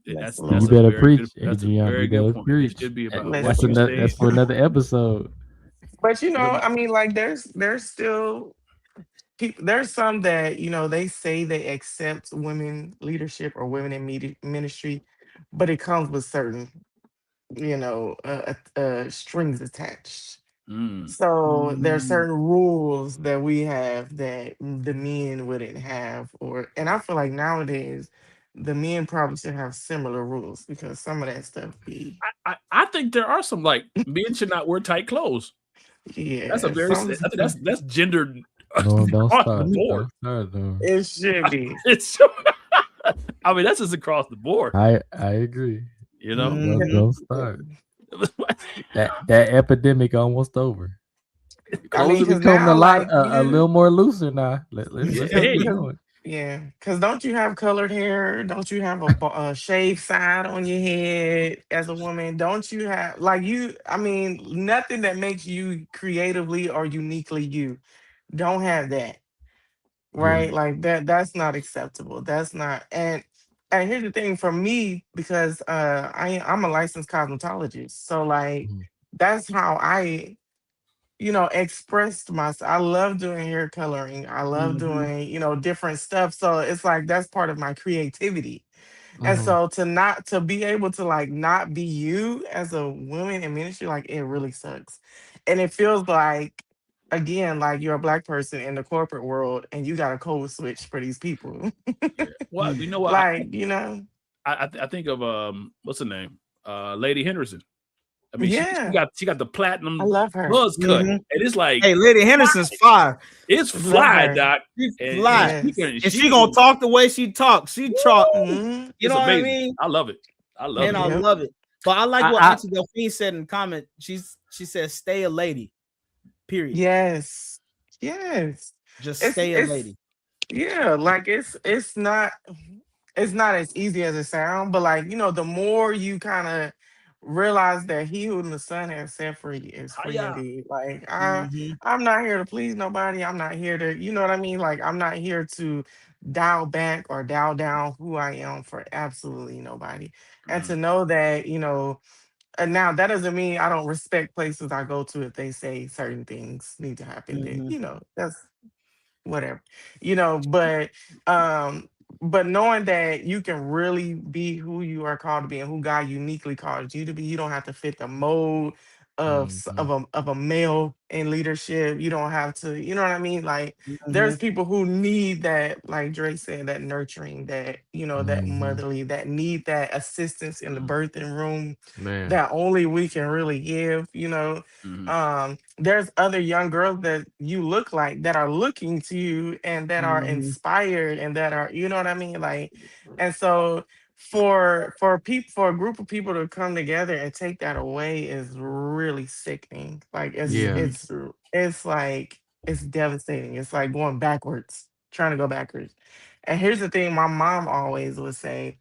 that's you better preach, that's Adrian. a very good point. Preach. It should be about that's for another episode. But I mean, like there's still people. There's some that they say they accept women leadership or women in ministry, but it comes with certain strings attached. So there's certain rules that we have that the men wouldn't have, and I feel like nowadays the men probably should have similar rules because some of that stuff be. I think there are some like men should not wear tight clothes. Yeah, that's a very that's gendered. No, don't across start. the board. Don't start, it should be. I mean, that's just across the board. I agree. Don't start. that epidemic almost over. Clothes are becoming a little more looser now. Let's keep going. Yeah, because don't you have colored hair? Don't you have a shaved side on your head as a woman? Don't you have I mean, nothing that makes you creatively or uniquely you. Don't have that, right? Yeah. Like that's not acceptable. That's not. And here's the thing for me, because I'm a licensed cosmetologist, so that's how I expressed myself. I love doing hair coloring. I love doing, different stuff. So it's like that's part of my creativity. And so to be able to not be you as a woman in ministry, it really sucks. And it feels like, again, like you're a Black person in the corporate world and you got a code switch for these people. Well, you know what? I think of what's her name? Lady Henderson. I mean, she got the platinum. I love her. Buzz cut, and it's like, hey, Lady Henderson's fire. It's fly, Doc. She's fly, and she gonna talk the way she talks. She talk. You know what I mean? I love it. I love it. But I like what Auntie Delphine said in the comment. She said, "Stay a lady." Period. Yes. Just stay a lady. Yeah, it's not as easy as it sounds, but the more you kind of realize that he who the Son has set free is free indeed. I'm not here to please nobody. I'm not here to, you know what I mean? I'm not here to dial back or dial down who I am for absolutely nobody. And to know that, and now that doesn't mean I don't respect places I go to if they say certain things need to happen. Then, that's whatever, but knowing that you can really be who you are called to be and who God uniquely called you to be, you don't have to fit the mold of a male in leadership. You don't have to, you know what I mean? There's people who need that, like Dre said, that nurturing, that that motherly, that need that assistance in the birthing room, that only we can really give. There's other young girls that you look like that are looking to you and that are inspired and that are, you know what I mean? And so for a group of people to come together and take that away is really sickening. It's devastating. It's like going backwards, trying to go backwards. And here's the thing my mom always would say.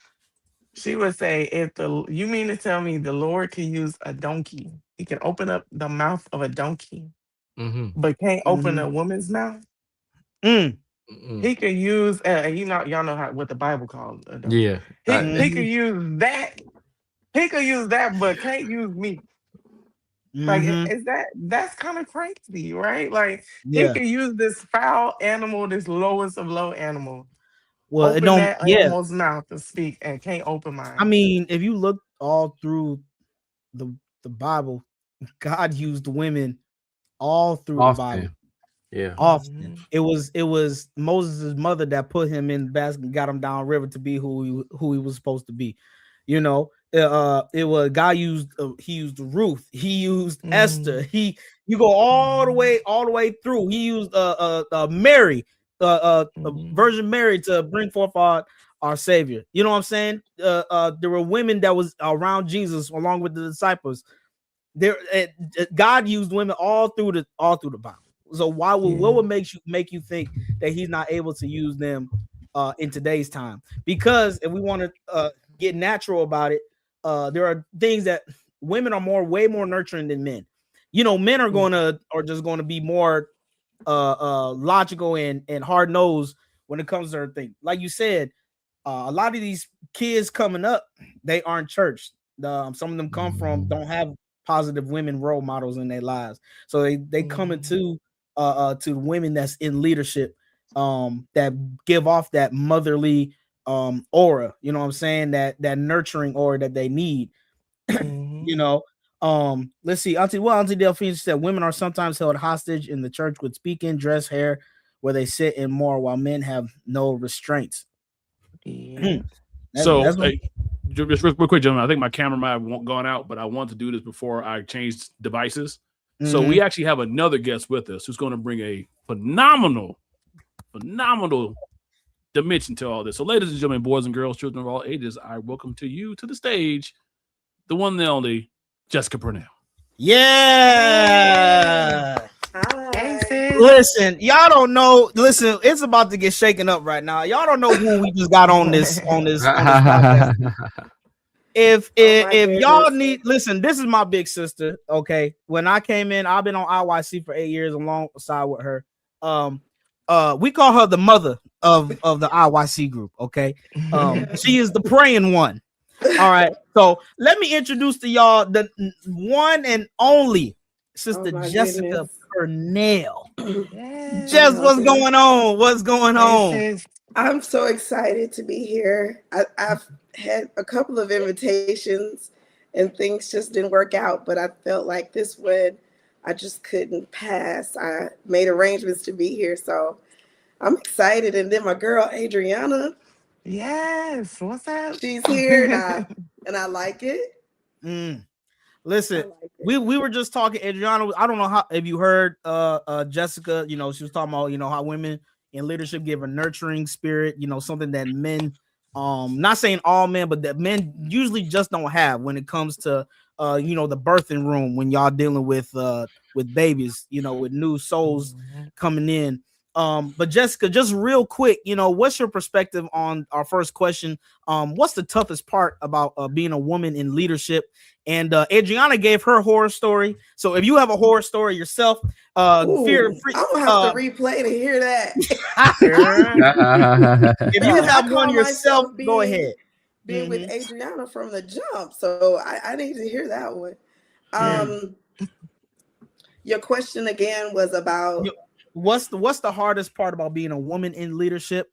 She would say, you mean to tell me the Lord can use a donkey? He can open up the mouth of a donkey, but can't open a woman's mouth? He could use, y'all know what the Bible calls. Yeah. He could use that. He could use that, but can't use me. Like, that's kind of crazy, right? Like, he Yeah. could use this foul animal, this lowest of low animal, Well, it open don't. that Yeah. animal's mouth to speak, and can't open mine. I mean, if you look all through the Bible, God used women all through the Bible. Yeah. Often. It was Moses' mother that put him in the basket and got him down river to be who he was supposed to be. You know, it was God used he used Ruth, he used Esther, you go all the way through. He used Mary, Virgin Mary, to bring forth our Savior. You know what I'm saying? There were women that was around Jesus along with the disciples. There, God used women all through the Bible. So what would make you think that he's not able to use them in today's time? Because if we want to get natural about it, there are things that women are way more nurturing than men. You know, men are just going to be more logical and hard nosed when it comes to their thing. Like you said, a lot of these kids coming up, they aren't church. Some of them don't have positive women role models in their lives, so they come into to women that's in leadership, that give off that motherly aura. You know what I'm saying? That nurturing aura that they need. You know, let's see. Auntie Delphine said women are sometimes held hostage in the church with speaking, dress, hair, where they sit and more, while men have no restraints. So just real quick, gentlemen, I think my camera might have gone out, but I want to do this before I change devices. So we actually have another guest with us who's going to bring a phenomenal dimension to all this. So, ladies and gentlemen, boys and girls, children of all ages, I welcome to the stage, the one and only Jessica Purnell. Yeah. Hi. Listen, y'all don't know. Listen, it's about to get shaken up right now. Y'all don't know who we just got on this podcast. If y'all need, listen, this is my big sister. Okay, when I came in, I've been on IYC for 8 years alongside with her. We call her the mother of the IYC group. Okay, she is the praying one. All right, so let me introduce to y'all the one and only Sister Jessica Purnell. Jess, what's going on? What's going on? I'm so excited to be here. I've had a couple of invitations and things just didn't work out, but I felt like this one I just couldn't pass. I made arrangements to be here, so I'm excited. And then my girl Adriana, yes, what's up? She's here, and I like it. Listen, we were just talking, Adriana. I don't know if you heard Jessica. You know, she was talking about how women in leadership give a nurturing spirit. You know, something that men, not saying all men, but that men usually just don't have when it comes to the birthing room, when y'all dealing with babies, with new souls coming in. But Jessica, just real quick, what's your perspective on our first question? What's the toughest part about being a woman in leadership? And Adriana gave her horror story. So if you have a horror story yourself, feel free. I'm gonna have to replay to hear that. If you have one yourself, go ahead. Being with Adriana from the jump, so I need to hear that one. Your question again was about what's the hardest part about being a woman in leadership?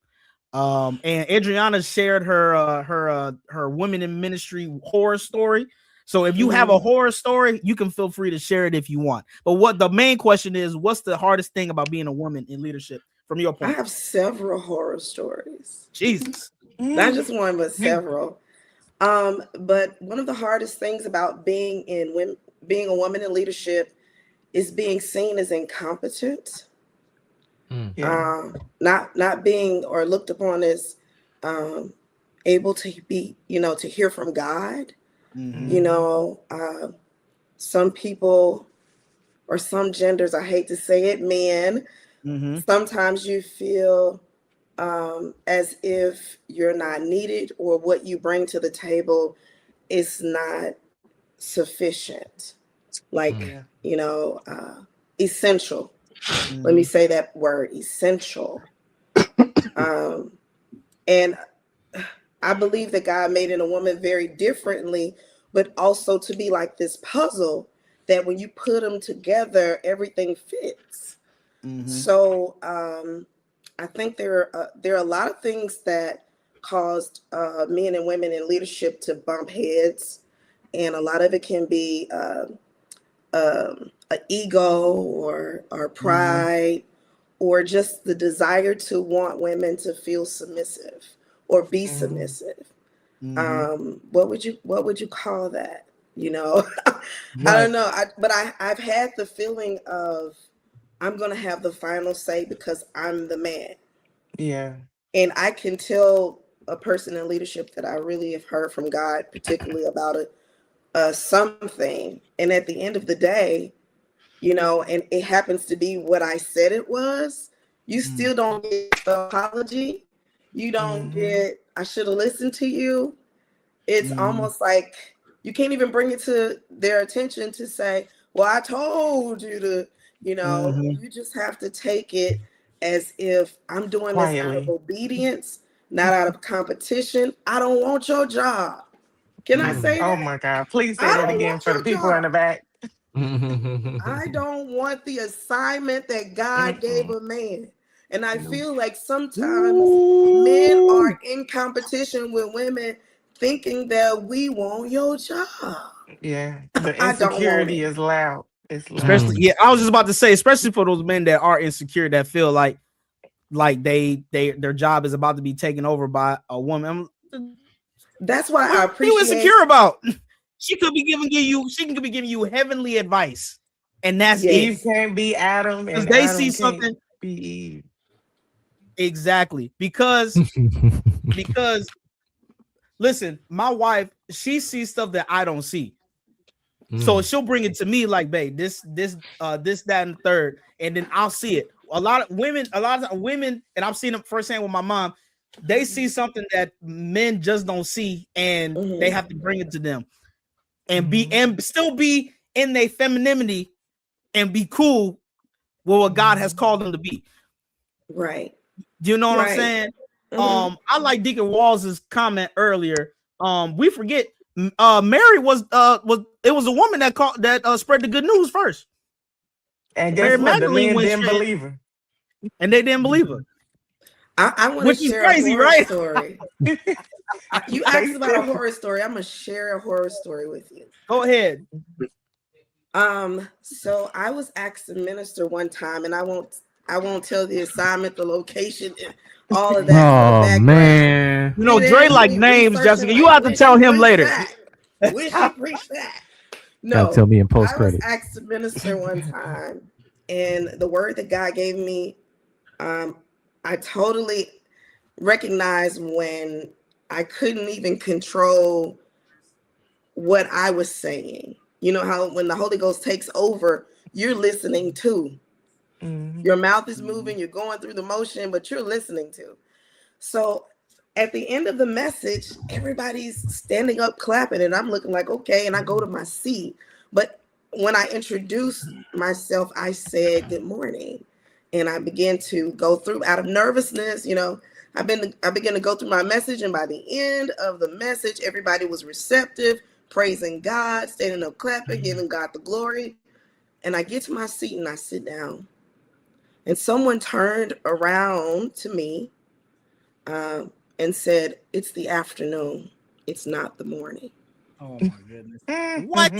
And Adriana shared her women in ministry horror story. So if you have a horror story, you can feel free to share it if you want. But what the main question is, what's the hardest thing about being a woman in leadership from your point? I have several horror stories. Jesus. Not just one, but several. But one of the hardest things about being a woman in leadership is being seen as incompetent. Not being or looked upon as able to be, to hear from God. Some people or some genders, I hate to say it, men, sometimes you feel as if you're not needed or what you bring to the table is not sufficient. Essential. Let me say that word, essential. And I believe that God made in a woman very differently, but also to be like this puzzle that when you put them together, everything fits. So I think there are a lot of things that caused men and women in leadership to bump heads, and a lot of it can be an ego or pride, or just the desire to want women to feel submissive or be submissive. What would you call that? You know, I don't know. I've had the feeling of I'm going to have the final say because I'm the man. Yeah. And I can tell a person in leadership that I really have heard from God, particularly about something. And at the end of the day, you know, and it happens to be what I said it was, you still don't get the apology. You don't get, I should have listened to you. It's almost like you can't even bring it to their attention to say, well, I told you to, you know, you just have to take it as if I'm doing this out of obedience, not out of competition. I don't want your job. Can I say that? Oh my God. Please say I that don't again want for the your people in job. the back. I don't want the assignment that God gave a man. And I feel like sometimes men are in competition with women thinking that we want your job. Yeah. The I don't want insecurity it. is loud. It's Especially, loud. yeah, I was just about to say, especially for those men that are insecure, that feel like their job is about to be taken over by a woman. That's why I What are you appreciate. insecure about? She can be giving you heavenly advice, and that's Eve it. can't be Adam, Because and they Adam see can't something be Eve. exactly. Because listen, my wife, she sees stuff that I don't see. So she'll bring it to me like, babe, this, that, and the third, and then I'll see it. A lot of women, and I've seen them firsthand with my mom. They see something that men just don't see, and they have to bring it to them, and still be in their femininity, and be cool with what God has called them to be. Right. Do you know what I'm saying? I like Deacon Walls's comment earlier. We forget Mary was a woman that spread the good news first. And guess Mary what? The Magdalene men went didn't straight, believe her. and they didn't believe her. I want to Which is share crazy, a horror right? story. You asked about a horror story. I'm gonna share a horror story with you. Go ahead. So I was asked to minister one time, and I won't tell the assignment, the location, and all of that. Oh man. You know, Dre like names, Jessica. You have to tell him later. When she preached that. Gotta tell me in post I was credit. asked to minister one time, and the word that God gave me, I totally recognized when I couldn't even control what I was saying. You know how when the Holy Ghost takes over, you're listening to. Your mouth is moving, you're going through the motion, but you're listening to. So at the end of the message, everybody's standing up clapping, and I'm looking like, okay, and I go to my seat. But when I introduced myself, I said good morning, and I began to go through out of nervousness. You know, I began to go through my message, and by the end of the message, everybody was receptive, praising God, standing up clapping, giving God the glory. And I get to my seat and I sit down, and someone turned around to me and said, "It's the afternoon. It's not the morning." Oh my goodness. What?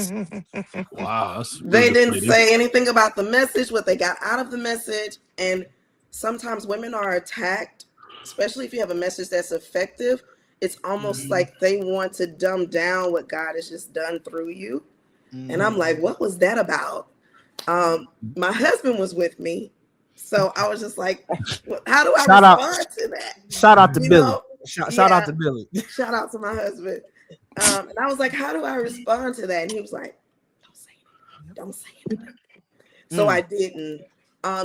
Wow. They didn't say anything about the message, what they got out of the message. And sometimes women are attacked, especially if you have a message that's effective. It's almost like they want to dumb down what God has just done through you. And I'm like, what was that about? My husband was with me. So I was just like, how do I respond to that? Shout out to Billy. Shout out to Billy. Shout out to my husband. And I was like, how do I respond to that? And he was like, don't say anything. So I didn't.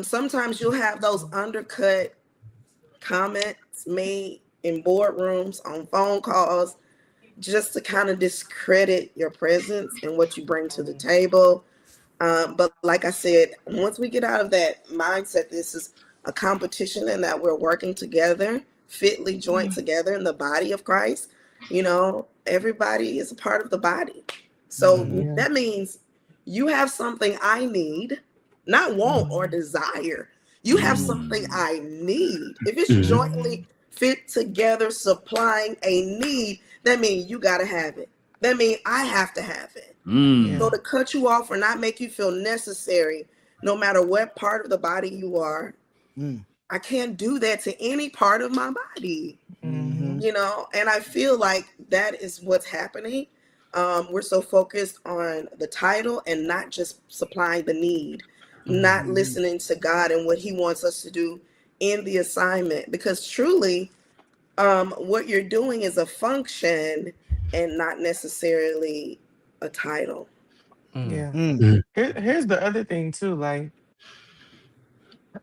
Sometimes you'll have those undercut comments made in boardrooms, on phone calls, just to kind of discredit your presence and what you bring to the table. But like I said, once we get out of that mindset, this is a competition and that we're working together, fitly joined together in the body of Christ. You know, everybody is a part of the body. So that means you have something I need, not want or desire. You have something I need. If it's jointly fit together, supplying a need, that means you got to have it. That means I have to have it. So to cut you off or not make you feel necessary, no matter what part of the body you are, I can't do that to any part of my body. You know, and I feel like that is what's happening. We're so focused on the title and not just supplying the need, not listening to God and what he wants us to do in the assignment, because truly what you're doing is a function and not necessarily a title. Here's the other thing too, like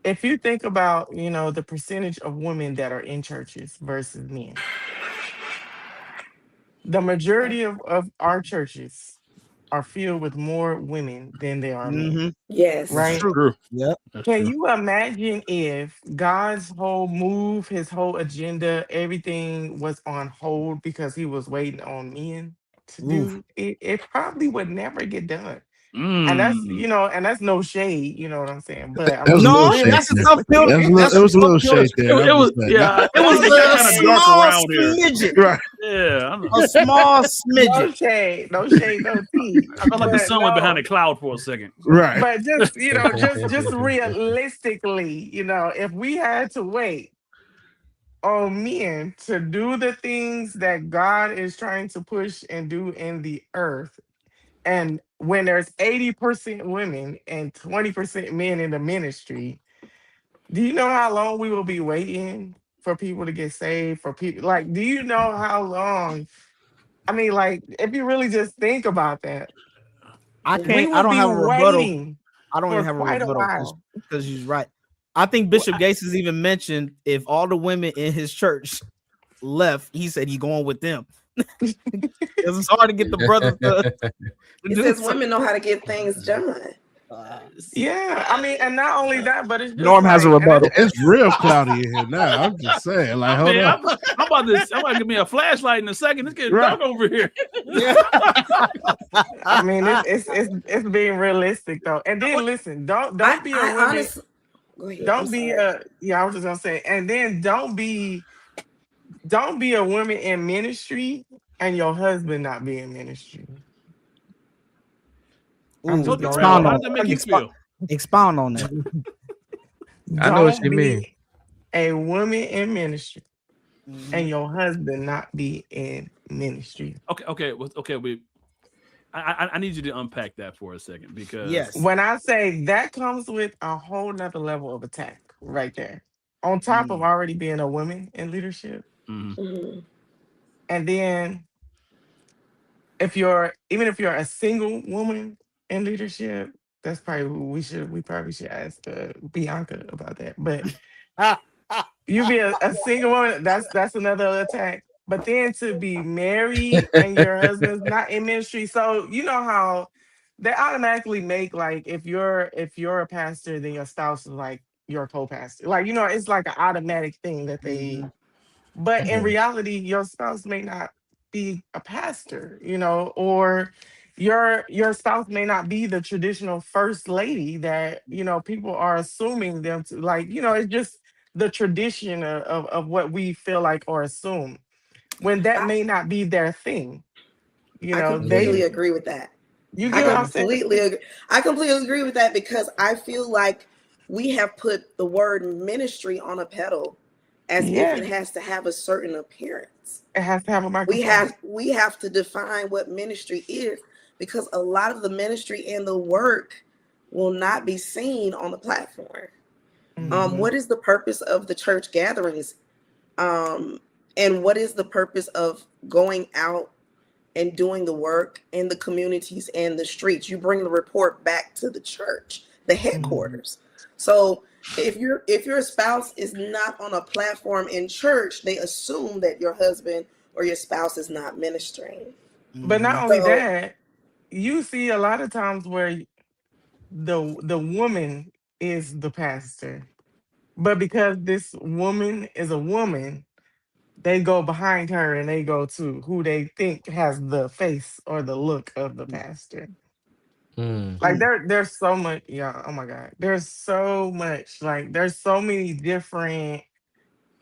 if you think about, you know, the percentage of women that are in churches versus men, the majority of our churches are filled with more women than they are men. Yes. That's Right? true. Yep. That's Can true. you imagine if God's whole move, his whole agenda, everything was on hold because he was waiting on men to do it? It probably would never get done. And that's, you know, and that's no shade, you know what I'm saying? But I That was mean, a little No, shade that's a there. tough pill. It was a little shade there. It was, yeah. It was It got a kind of dark small around here. smidget. Right. Yeah, I know. A small no smidget. shade, no shade, no tea. I felt like the But sun went behind no, a cloud for a second. Right. but just, you know, just realistically, you know, if we had to wait on men to do the things that God is trying to push and do in the earth, and when there's 80% women and 20% men in the ministry, do you know how long we will be waiting for people to get saved? For people, like, do you know how long? I mean, like, if you really just think about that, we I will don't be have a rebuttal. waiting I don't for even have a quite a rebuttal while. because she's right. I think Bishop Gates has even mentioned if all the women in his church left, he said he going with them. It's hard to get the brothers to It do says something. women know how to get things done. Yeah, I mean, and not only that, but it's just Norm has a like, and rebuttal. It's real cloudy in here now. I'm just saying, like, I hold mean, on. I'm about to give me a flashlight in a second. It's getting Right. dark over here. I mean, it's being realistic though. And then listen, don't be a I woman. honestly, go ahead. I'm Don't be sorry. a yeah. I was just gonna say, and then don't be a woman in ministry and your husband not be in ministry. I'm just gonna Randall, go how there. does that make you feel? Expound on that. I know what Don't you mean. be a woman in ministry and your husband not be in ministry. Okay. I need you to unpack that for a second because Yes. When I say that comes with a whole nother level of attack right there. On top of already being a woman in leadership. Mhm. And then if you're a single woman in leadership, that's probably who we probably should ask Bianca about that. But you be a single woman, that's another attack. But then to be married and your husband's not in ministry, so you know how they automatically make like if you're a pastor, then your spouse is like your co-pastor. Like, you know, it's like an automatic thing that they. But in reality, your spouse may not be a pastor, you know, or your spouse may not be the traditional first lady that, you know, people are assuming them to, like, you know, it's just the tradition of what we feel like or assume when that I, may not be their thing. You I know, completely agree with that. you I get what I'm saying? completely agree with that because I feel like we have put the word ministry on a pedal as if it Yeah, has to have a certain appearance. it has to have a microphone. We have to define what ministry is because a lot of the ministry and the work will not be seen on the platform. What is the purpose of the church gatherings? And what is the purpose of going out and doing the work in the communities and the streets? You bring the report back to the church, the headquarters. So if your spouse is not on a platform in church, they assume that your husband or your spouse is not ministering. But not only So that, you see a lot of times where the woman is the pastor But because this woman is a woman, they go behind her and they go to who they think has the face or the look of the pastor. Mm. Like there's so much, yeah. Oh my God, there's so much. Like there's so many different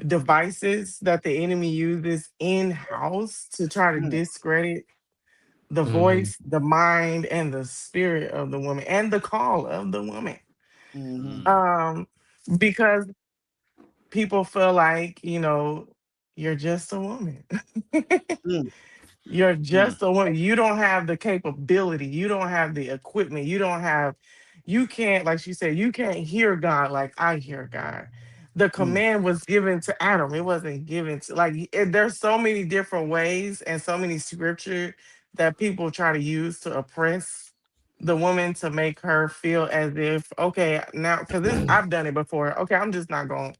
devices that the enemy uses in house to try to discredit the Mhm. voice, the mind, and the spirit of the woman and the call of the woman. Mm. Um, because people feel like, you're just a woman. You're Mm. just a woman. You don't have the capability. You don't have the equipment. You can't, like she said, you can't hear God like I hear God. The command was given to Adam. It wasn't given to, there's so many different ways and so many scripture that people try to use to oppress the woman to make her feel as if, okay, now, because I've done it before. Okay, I'm just not gonna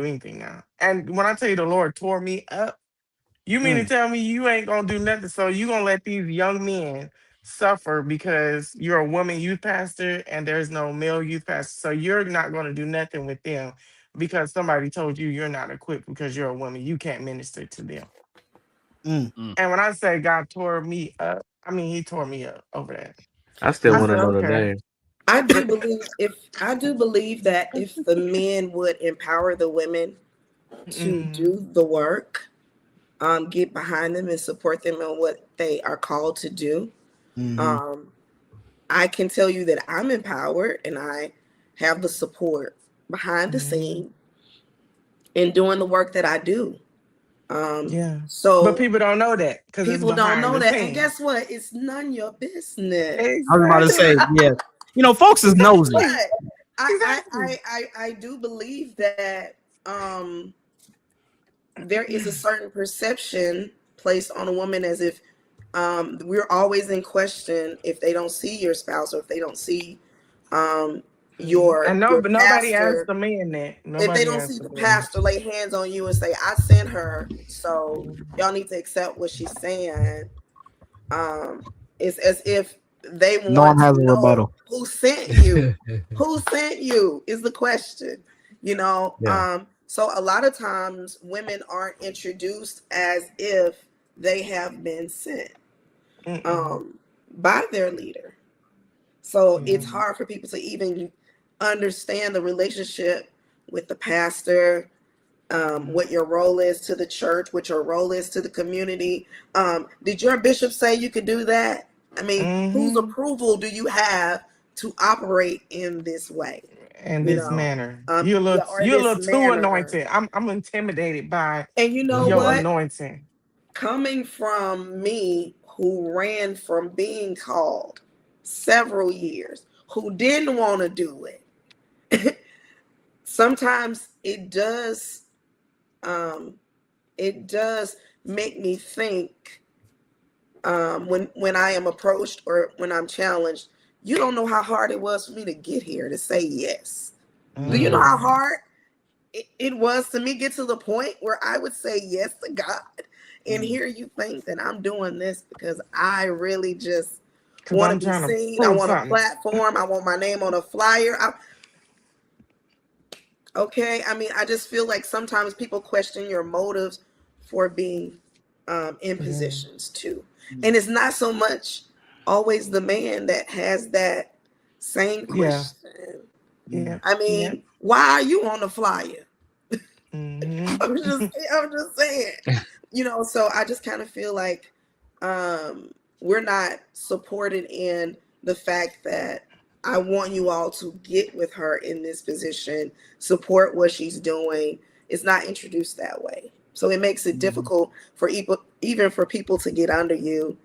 do anything now. And when I tell you the Lord tore me up, you mean to tell me you ain't gonna do nothing? So you gonna let these young men suffer because you're a woman youth pastor and there's no male youth pastor. So you're not gonna do nothing with them because somebody told you you're not equipped because you're a woman. You can't minister to them. Mm. And when I say God tore me up, I mean he tore me up over that. I still I want to said, know the okay. name. I do believe that if the men would empower the women to Mm-hmm. do the work, get behind them and support them in what they are called to do. Um, I can tell you that I'm empowered and I have the support behind the Mm-hmm. scene in doing the work that I do. Yeah. But So people don't know that because it's people don't behind know the that. And scene. guess what? It's none of your business. I was about to Exactly. say, yeah. Folks is nosy. But Exactly. I do believe that there is a certain perception placed on a woman as if we're always in question if they don't see your spouse or if they don't see um, And no, your but nobody asked pastor. the man that. If they Nobody don't asked see the the man pastor lay hands on you and say, "I sent her," so that. y'all need to accept what she's saying. Um, it's as if they No want one has to a know rebuttal. who sent you. Who sent you is the question. Yeah. So a lot of times women aren't introduced as if they have been sent Mm-mm. um, by their leader. So Yeah. it's hard for people to even understand the relationship with the pastor, what your role is to the church, what your role is to the community. Did your bishop say you could do that? I mean, whose Mm-hmm. approval do you have to operate in this way? In this manner, Yeah, or you're a this little too manner. anointed. I'm intimidated by And you know your what? anointing. Coming from me, who ran from being called several years, who didn't want to do it, sometimes um, it does make me think when I am approached or when I'm challenged. You don't know how hard it was for me to get here to say yes. Do you know Mm. how Mm-hmm. hard it was to me get to the point where I would say yes to God? And here you think that I'm doing this because I really just Because want to I'm be trying to seen. I prove want a something. platform. I want my name on a flyer. Okay. I mean, I just feel like sometimes people question your motives for being in Yeah. positions too. And it's not so much always the man that has that same Yeah. question. Yeah. I Yeah. mean, why are you on the flyer? Mm-hmm. I'm just saying. So I just kind of feel like we're not supported in the fact that I want you all to get with her in this position, support what she's doing. It's not introduced that way. So it makes it difficult for even for people to get under you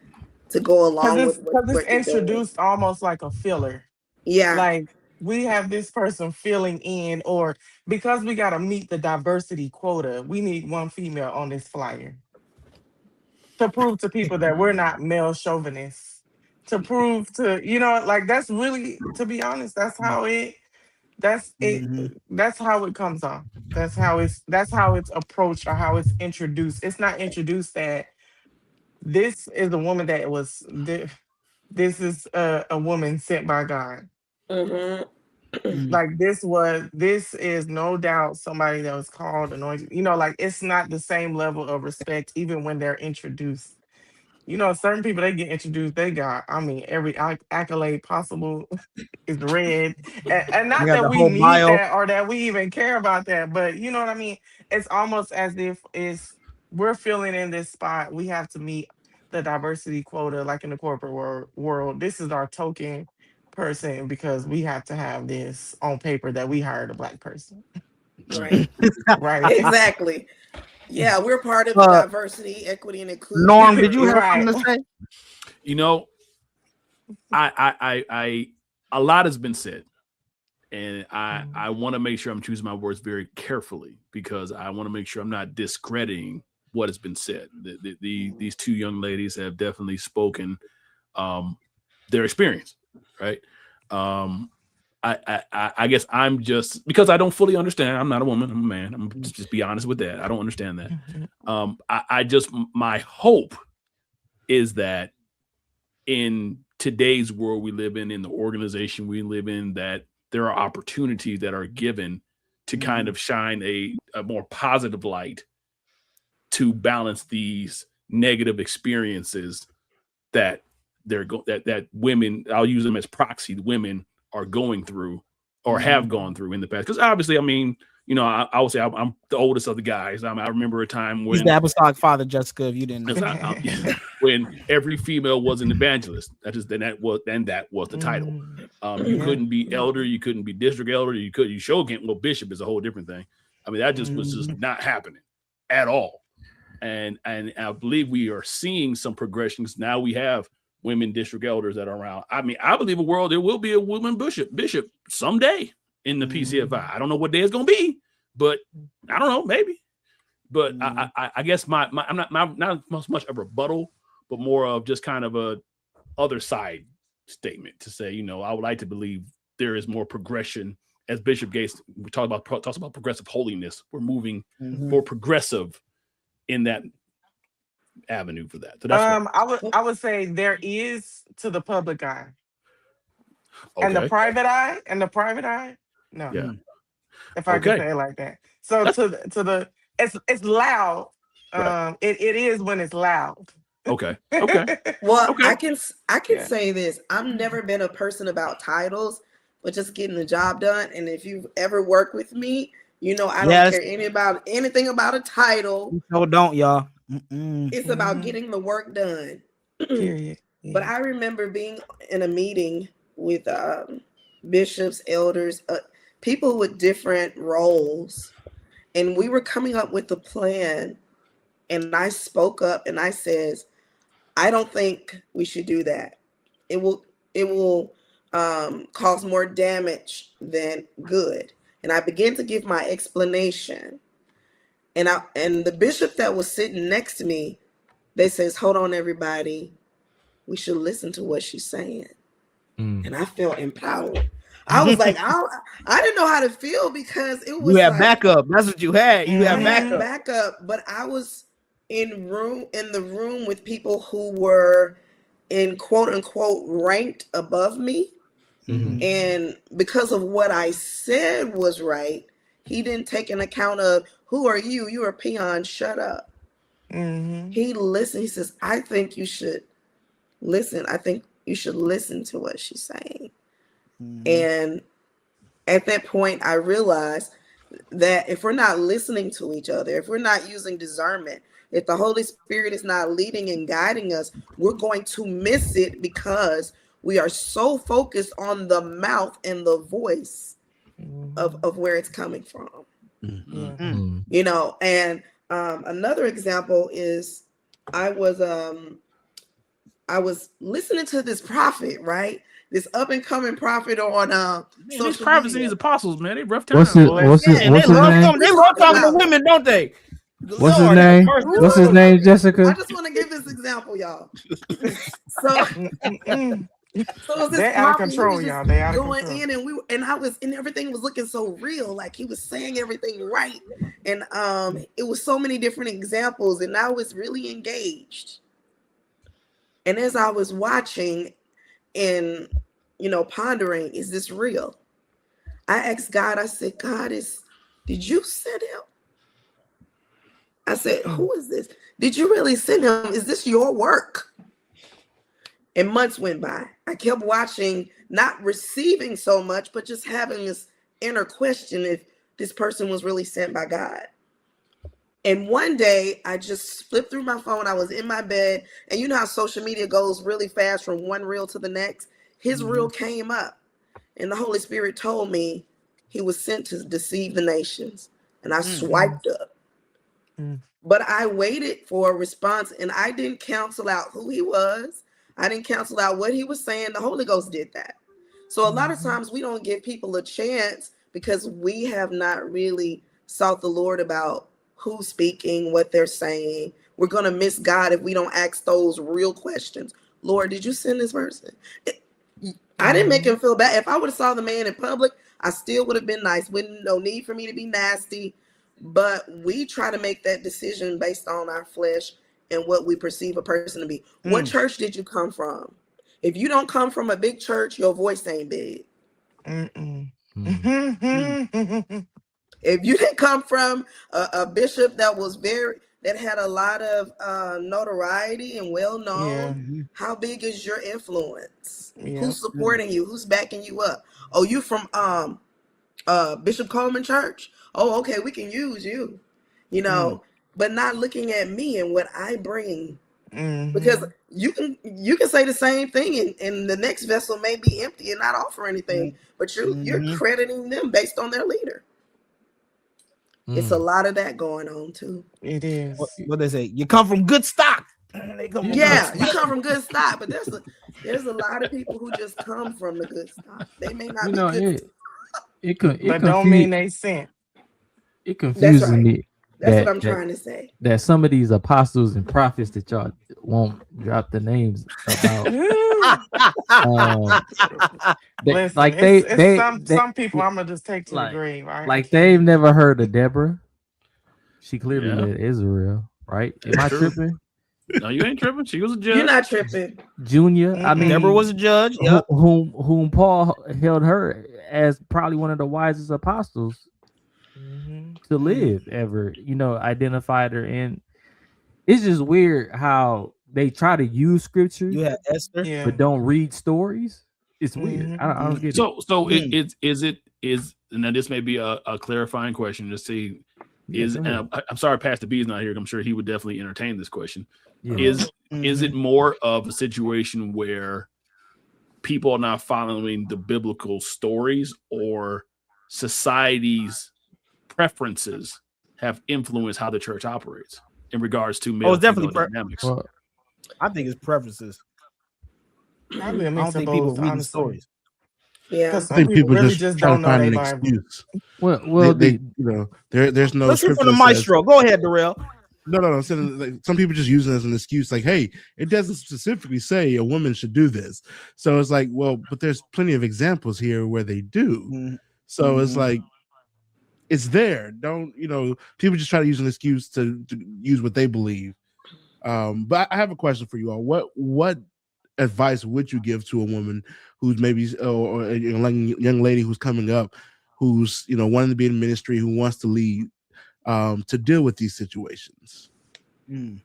to go Because along it's with because it's what you're doing. introduced almost like a filler. Yeah. Like we have this person filling in, or because we got to meet the diversity quota, we need one female on this flyer to prove to people that we're not male chauvinists. To prove to, like that's really, to be honest, that's it, that's how it comes off. That's how it's approached or how it's introduced. It's not introduced that this is a woman that this is a woman sent by God. Mm-hmm. Like this is no doubt somebody that was called anointed. Like it's not the same level of respect even when they're introduced. Certain people they get introduced, they got, every accolade possible is read. And You not got that the we whole need bio. that or that we even care about that, but you know what I mean? It's almost as if we're feeling in this spot, we have to meet the diversity quota, like in the corporate world. This is our token person because we have to have this on paper that we hired a Black person. Right. Right. Exactly. Yeah, we're part of diversity, equity, and inclusion. Norm, did you have Right. something to say? I a lot has been said, and I want to make sure I'm choosing my words very carefully because I want to make sure I'm not discrediting what has been said. These two young ladies have definitely spoken their experience, right? I guess I'm just, because I don't fully understand. I'm not a woman. I'm a man. I'm just be honest with that. I don't understand that. My hope is that in today's world we live in the organization we live in, that there are opportunities that are given to kind of shine a more positive light to balance these negative experiences that that women, I'll use them as proxy, women are going through or have gone through in the past. Because obviously, I would say I'm the oldest of the guys. I remember a time when he's the apostolic father, Jessica. If you didn't know, when every female was an evangelist, that was the title. You couldn't be elder, you couldn't be district elder, you sure can't. Well, bishop is a whole different thing. I mean, that just was just not happening at all. And I believe we are seeing some progressions. Now we have women district elders that are around. I mean, I believe there will be a woman bishop someday in the PCFI. I don't know what day it's going to be, but I don't know, maybe. But I guess I'm not much of a rebuttal, but more of just kind of a other side statement to say, I would like to believe there is more progression. As Bishop Gates talks about progressive holiness, we're moving more progressive in that avenue for that. So that's I would say there is to the public eye. Okay. And the private eye, no. Yeah. If I can say it like that. So to the it's loud. Right. It is when it's loud. Okay. Well, okay. I can say this. I've never been a person about titles, but just getting the job done. And if you've ever worked with me, I don't care anything about a title. No, don't y'all. It's about getting the work done. Period. Yeah. But I remember being in a meeting with bishops, elders, people with different roles, and we were coming up with a plan. And I spoke up and I says, I don't think we should do that. It will cause more damage than good. And I began to give my explanation. And the bishop that was sitting next to me, they says, hold on, everybody. We should listen to what she's saying. And I felt empowered. I was like, I didn't know how to feel because it was. You had backup. That's what you had. You had backup. But I was in the room with people who were in quote unquote ranked above me. And because of what I said was right, he didn't take an account of, who are you? You're a peon. Shut up. He listened. He says, I think you should listen. I think you should listen to what she's saying. And at that point, I realized that if we're not listening to each other, if we're not using discernment, if the Holy Spirit is not leading and guiding us, we're going to miss it because we are so focused on the mouth and the voice of where it's coming from. And another example is I was listening to this prophet, right? This up and coming prophet on these prophets and these apostles, man, they rough times. They love talking to women, don't they? What's his name? What's his name, Jessica? I just want to give this example, y'all. So they're out of control, y'all. They out of going control. And everything was looking so real, like he was saying everything right, and it was so many different examples, and I was really engaged. And as I was watching and pondering, is this real? I asked God, I said, did you send him? I said, who is this? Did you really send him? Is this your work? And months went by. I kept watching, not receiving so much, but just having this inner question if this person was really sent by God. And one day I just flipped through my phone. I was in my bed, and you know how social media goes really fast from one reel to the next. His reel came up, and the Holy Spirit told me he was sent to deceive the nations. And I swiped up. But I waited for a response, and I didn't cancel out who he was. I didn't cancel out what he was saying. The Holy Ghost did that. So a lot of times we don't give people a chance because we have not really sought the Lord about who's speaking, what they're saying. We're going to miss God if we don't ask those real questions. Lord, did you send this person? I didn't make him feel bad. If I would have saw the man in public, I still would have been nice. No need for me to be nasty. But we try to make that decision based on our flesh and what we perceive a person to be. What church did you come from? If you don't come from a big church, your voice ain't big. If you didn't come from a bishop that had a lot of notoriety and well known, how big is your influence? Who's supporting you? Who's backing you up? Oh, you from Bishop Coleman Church? Oh, okay, we can use you, but not looking at me and what I bring. Because you can say the same thing and the next vessel may be empty and not offer anything, but you're crediting them based on their leader. It's a lot of that going on too. It is. What they say? You come from good stock. You come from good stock, but there's a lot of people who just come from the good stock. They may not be good. But don't mean they sent. It confuses me. That's what I'm trying to say. That some of these apostles and prophets that y'all won't drop the names about. Listen, some people I'm gonna just take to the grave. Right? Like they've never heard of Deborah. She clearly led Israel, right? Am I tripping? No, you ain't tripping. She was a judge. You're not tripping. Junior, I mean, Deborah was a judge. Whom Paul held her as probably one of the wisest apostles to live ever. Identified her in. It's just weird how they try to use scripture. You have Esther, but don't read stories. It's weird. I don't get it. So is now this may be a clarifying question to see. I'm sorry, Pastor B is not here. I'm sure he would definitely entertain this question. Yeah. Is it more of a situation where people are not following the biblical stories, or society's preferences have influenced how the church operates in regards to male definitely dynamics? I think it's preferences. I don't think people read the stories. Yeah, I think people really just don't know their Bible. Excuse. Well, there's no. Let's hear from the maestro. Go ahead, Darrell. No. Some people just use it as an excuse, like, "Hey, it doesn't specifically say a woman should do this." So it's like, well, but there's plenty of examples here where they do. So it's like, it's there. Don't people just try to use an excuse to use what they believe. But I have a question for you all. What advice would you give to a woman who's maybe or a young lady who's coming up, who's wanting to be in ministry, who wants to lead, to deal with these situations? You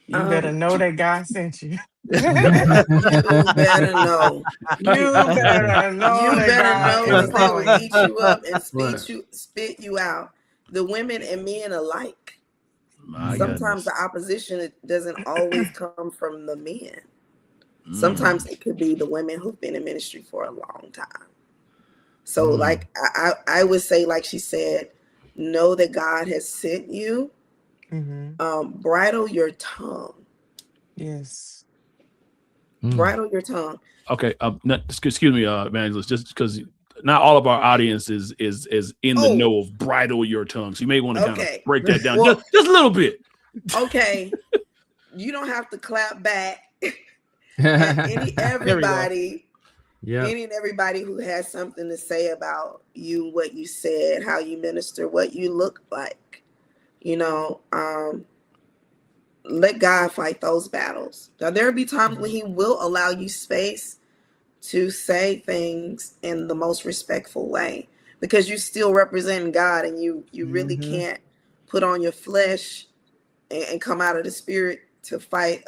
better know that God sent you. You better know. You better know that they will eat you up and spit you out. The women and men alike. Sometimes the opposition doesn't always come from the men. Sometimes it could be the women who've been in ministry for a long time. So like I would say, like she said, know that God has sent you. Bridle your tongue. Yes. Bridle your tongue. Okay. Excuse me, Evangelist, just because not all of our audience is in the know of bridle your tongue. So you may want to kind of break that down just a little bit. Okay. You don't have to clap back at everybody. Any and everybody who has something to say about you, what you said, how you minister, what you look like. Let God fight those battles. Now there'll be times when he will allow you space to say things in the most respectful way, because you still represent God, and you really can't put on your flesh and come out of the spirit to fight,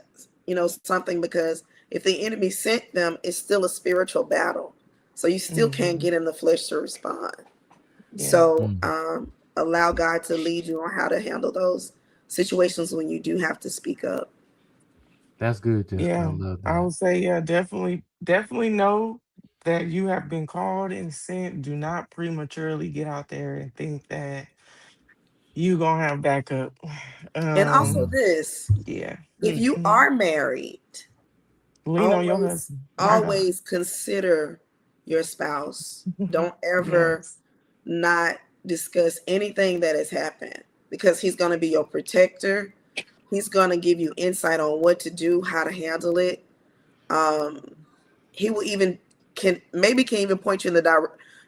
something, because if the enemy sent them, it's still a spiritual battle. So you still can't get in the flesh to respond. Yeah. So allow God to lead you on how to handle those situations when you do have to speak up. That's good, Jessica. I Yeah, love I that. would say, yeah, definitely know that you have been called and sent. Do not prematurely get out there and think that you gonna have backup. And also Um, this, yeah. if you are married, Lean on your always husband. My God. always consider your spouse. Don't ever Yes. not discuss anything that has happened, because he's going to be your protector. He's going to give you insight on what to do, how to handle it. He will even can even point you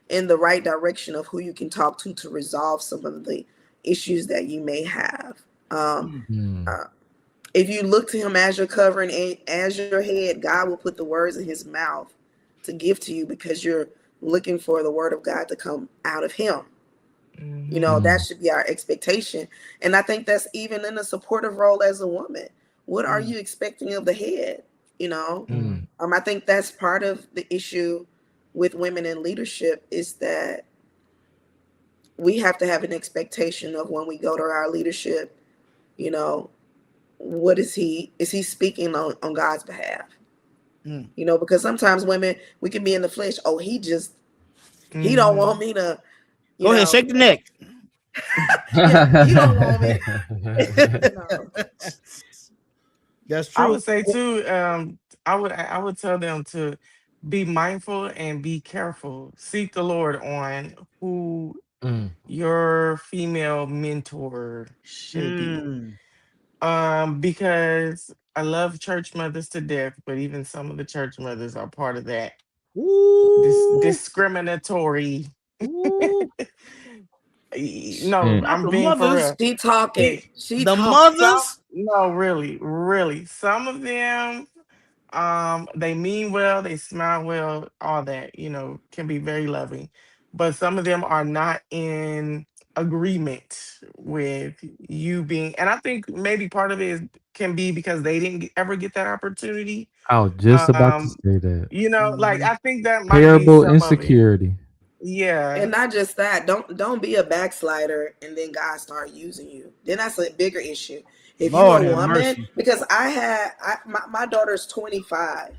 in the right direction of who you can talk to resolve some of the issues that you may have. Uh, if you look to him as your covering and as your head, God will put the words in his mouth to give to you, because you're looking for the word of God to come out of him. That should be our expectation. And I think that's even in a supportive role as a woman. What are you expecting of the head? I think that's part of the issue with women in leadership, is that we have to have an expectation of, when we go to our leadership, what is he speaking on God's behalf? Because sometimes women, we can be in the flesh. Oh, he don't want me to, Go ahead, shake the neck. yeah, he don't want me. That's true. I would say too, I would tell them to be mindful and be careful. Seek the Lord on who your female mentor should be. Because I love church mothers to death, but even some of the church mothers are part of that discriminatory. No, Not I'm the being for mothers. real. She talking. The mothers. No, really, really. Some of them, they mean well, they smile well, all that, can be very loving. But some of them are not in agreement with you being, and I think maybe part of it can be because they didn't ever get that opportunity. I was just about to Um, say that. like I think that might be Terrible some of it. insecurity. Yeah. And not just that, don't be a backslider and then God start using you. Then that's a bigger issue. If you Lord a have woman, mercy. because my daughter's 25,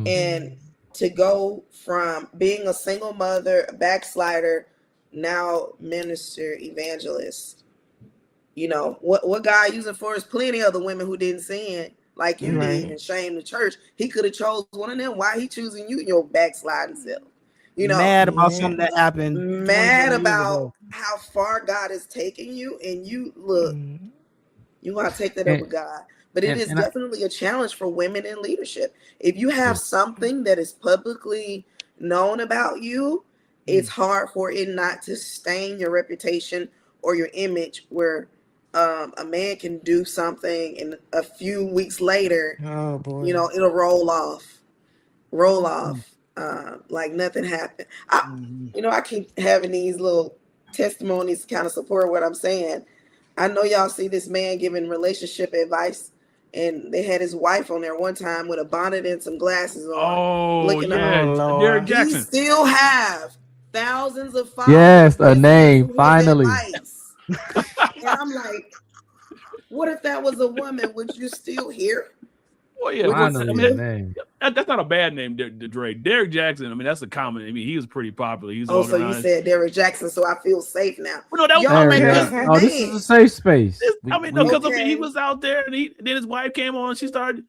and Mm. to go from being a single mother, a backslider, now minister, evangelist, what God using for is plenty of the women who didn't sin like you did Right. and shame the church. He could have chose one of them. Why he choosing you, your backsliding self? Mad about something that Yes. happened 20, Mad 30 years about ago. how far God is taking you, and you look, Mm. you want to take that up And with God. But it is and I, definitely a challenge for women in leadership. If you have yeah. something that is publicly known about you, it's hard for it not to stain your reputation or your image, where a man can do something and a few weeks later, Oh boy. it'll roll off like nothing happened. I keep having these little testimonies to kind of support what I'm saying. I know y'all see this man giving relationship advice, and they had his wife on there one time with a bonnet and some glasses on, Oh looking up. yeah, Oh Derek Lord. He Jackson. still have thousands of followers Yes, a listening name. to his Finally. advice. And I'm like, what if that was a woman? Would you still hear? Well, yeah. Would you Well, I Finally mean, a still? name. that's not a bad name, Drake. Derek Jackson. I mean, that's a common. I mean, he was pretty popular. He was Oh, walking so you around. said Derek Jackson, so I feel safe now. Well, no, that I Y'all mean, make There this we go. Oh, this is man. a safe space. I mean, no, because I mean, he Okay. was out there, and then his wife came on. She started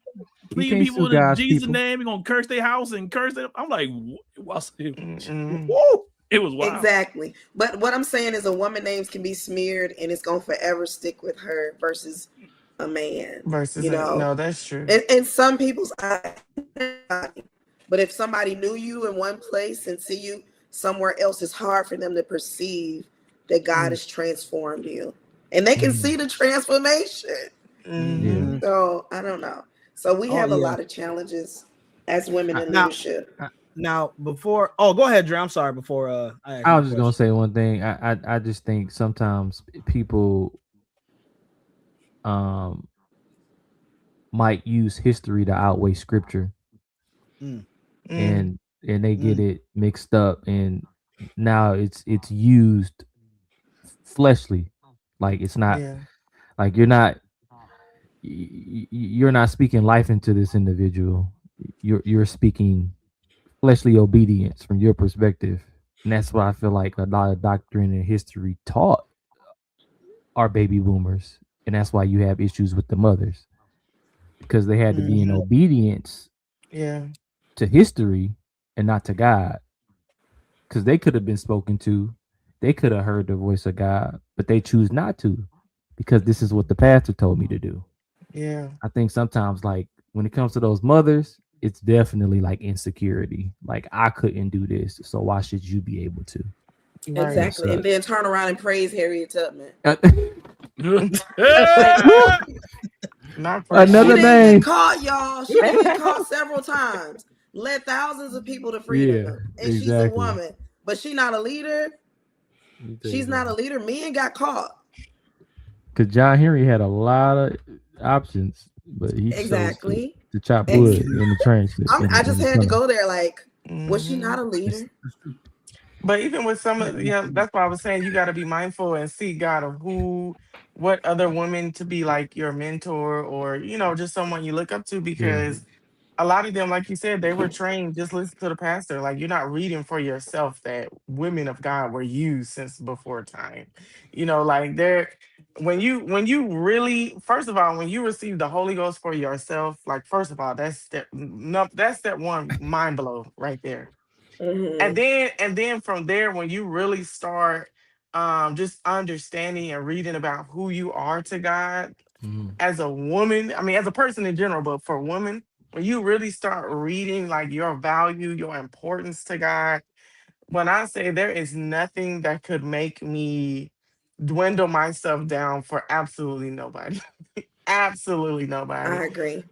You pleading can't people sue in God's Jesus' people. name. He gonna curse their house and curse them. I'm like, Mm-mm. whoa, it was wild. Exactly. But what I'm saying is, a woman names can be smeared and it's going to forever stick with her versus a man, Versus no, that's true. and some people's eyes. But if somebody knew you in one place and see you somewhere else, it's hard for them to perceive that God has transformed you, and they can see the transformation. Yeah. Mm-hmm. So I don't know. So we Oh have a yeah. lot of challenges as women in Now, leadership. Now before, go ahead, Dre. I'm sorry. Before I ask I my was just gonna question. say one thing. I just think sometimes people um might use history to outweigh scripture, Mm, Mm, and they get mm, it mixed up, and now it's used fleshly, like it's not yeah, like you're not speaking life into this individual. You're speaking fleshly obedience from your perspective, and that's what I feel like a lot of doctrine and history taught our baby boomers, and that's why you have issues with the mothers because they had to be in mhm, obedience yeah, to history and not to God, because they could have been spoken to, they could have heard the voice of God, but they choose not to because this is what the pastor told me to do. yeah. I think sometimes, like when it comes to those mothers, it's definitely like insecurity. Like I couldn't do this, so why should you be able to? And Right. it's Exactly. And then turn around and praise Harriet Tubman. Like Not she another Christian. didn't get name. caught, y'all. She didn't get caught several times. Led thousands of people to freedom. Yeah, And she's a exactly. woman. But she's not a leader. Let me tell you She's not a something. leader. Men got caught. Because John Henry had a lot of options, but he chose Exactly. to chop wood Exactly. in the train I just in the had to tunnel. go there. Like, was she Hmm. not a leader? That's true. But even with some of, yeah, that's why I was saying you got to be mindful and seek God of what other women to be like your mentor or, just someone you look up to, Yeah. because a lot of them, like you said, they were trained, just listen to the pastor. Like you're not reading for yourself that women of God were used since before time. Like when you really, first of all, when you receive the Holy Ghost for yourself, like first of all, that's step one, mind blow right there. and Mm-hmm. then and then from there, when you really start just understanding and reading about who you are to God Mhm. as a woman, I mean as a person in general, but for women, when you really start reading like your value, your importance to God, when I say there is nothing that could make me dwindle myself down for absolutely nobody. Absolutely nobody. I agree.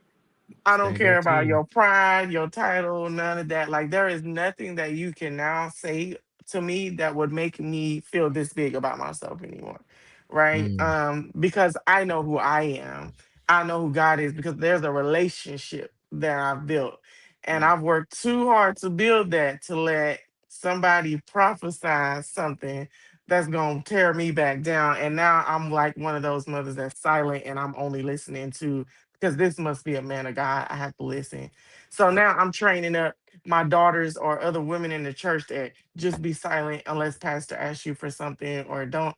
I don't Say care that about too. your pride, your title, none of that. Like there is nothing that you can now say to me that would make me feel this big about myself anymore. Right? Mm. Because I know who I am. I know who God is because there's a relationship that I've built. And I've worked too hard to build that to let somebody prophesy something that's gonna tear me back down. And now I'm like one of those mothers that's silent and I'm only listening to because this must be a man of God. I have to listen. So now I'm training up my daughters or other women in the church that just be silent unless pastor asks you for something, or don't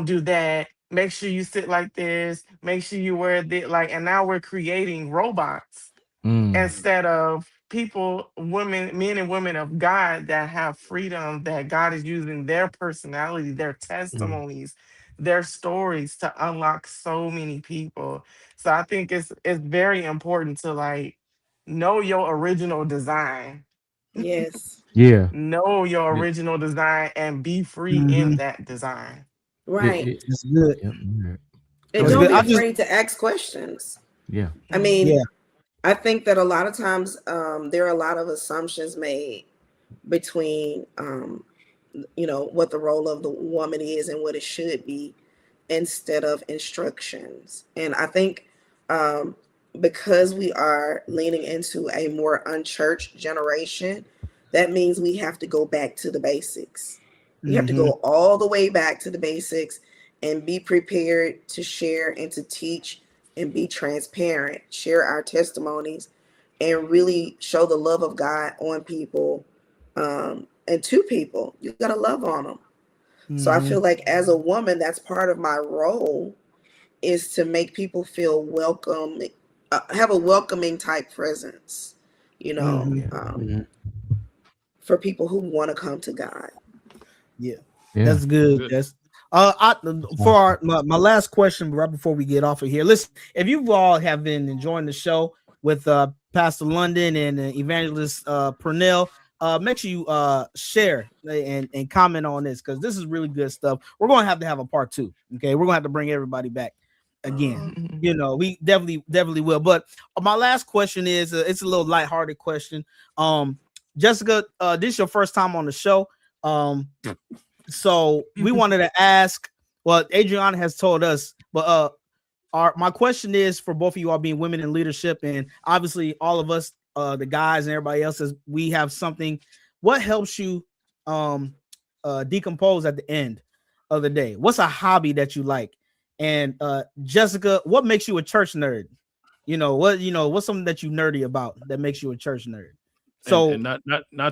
do that. Make sure you sit like this. Make sure you wear this. Like, and now we're creating robots Mm. instead of people, women, men and women of God that have freedom, that God is using their personality, their Mm. testimonies, their stories to unlock so many people. So I think it's very important to like know your original design. Yes. Yeah. Know your It, original design and be free in mhm. that design. Right. it, That's good. yep, you're right. And Go That's don't ahead. good. be I just afraid to ask questions. Yeah. I Mhm. yeah. mean, I think that a lot of times there are a lot of assumptions made between what the role of the woman is and what it should be instead of instructions. And I think um, because we are leaning into a more unchurched generation, that means we have to go back to the basics. We have to Mm-hmm. go all the way back to the basics and be prepared to share and to teach and be transparent, share our testimonies, and really show the love of God on people and to people. You got to love on them. So I Mm-hmm. feel like as a woman, that's part of my role is to make people feel welcome, have a welcoming type presence, you know, Mm-hmm. Yeah. Mhm. for people who want to come to God. Yeah. Yeah. That's good. Good. That's That's for awesome. my last question right before we get off of here. Listen, if you all have been enjoying the show with Pastor London and Evangelist Purnell, make sure you share and comment on this because this is really good stuff. We're going to have a part two. Okay, we're going to have to bring everybody back again. Mhm. You know, we definitely will. But my last question is it's a little lighthearted question. Jessica, this is your first time on the show. So we wanted to ask. Well, Adriana has told us, but my question is for both of you all being women in leadership, and obviously all of us, the guys and everybody else, is we have something. What helps you decompose at the end of the day? What's a hobby that you like? And Jessica, what makes you a church nerd? What's something that you nerdy about that makes you a church nerd? So and not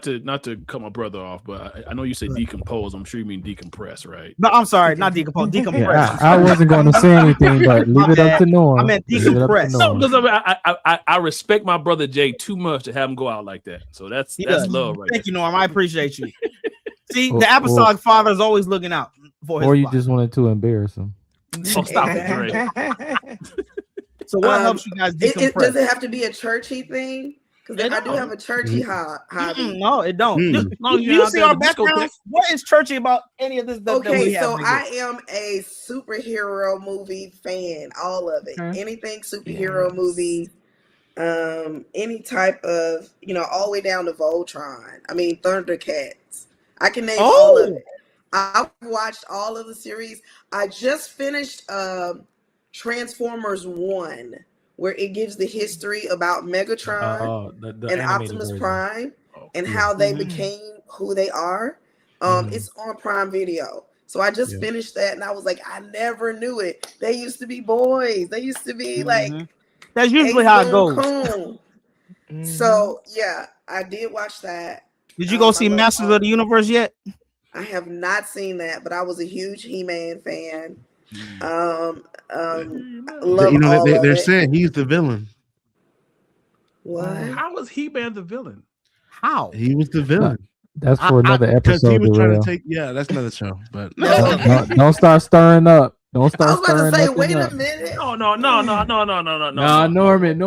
to cut my brother off, but I know you say decompose. I'm sure you mean decompress, right? No, I'm sorry, not decompose, decompress. Yeah, I wasn't going to say anything, but leave it up to Norm. I meant decompress. No, because I respect my brother Jay too much to have him go out like that. So that's love, right? Thank you, Norm. I appreciate you. See, the apostolic father is always looking out for his. Or you just wanted to embarrass him. Oh, stop it, Dre. So what helps you guys decompress? Does it have to be a churchy thing? Because I do have a churchy hobby. No, it don't. You see our backgrounds? What is churchy about any of this? Okay, so I am a superhero movie fan. All of it. Anything superhero movie. Any type of, all the way down to Voltron. I mean, Thundercats. I can name all of it. I've watched all of the series. I just finished Transformers 1. Where it gives the history about Megatron and Optimus Prime and how they became who they are. It's on Prime Video. So I just finished that and I was like, I never knew it. They used to be boys. They used to be like, that's usually how it goes. So yeah, I did watch that. Did you go see Masters of the Universe yet? I have not seen that, but I was a huge He-Man fan. They're saying he's the villain. What? How was He-Man the villain? How? He was the villain. That's for another episode. He was trying to take. Yeah, that's another show. But don't start stirring up. Don't start stirring up. I was about to say, wait a minute. No. No, Norman.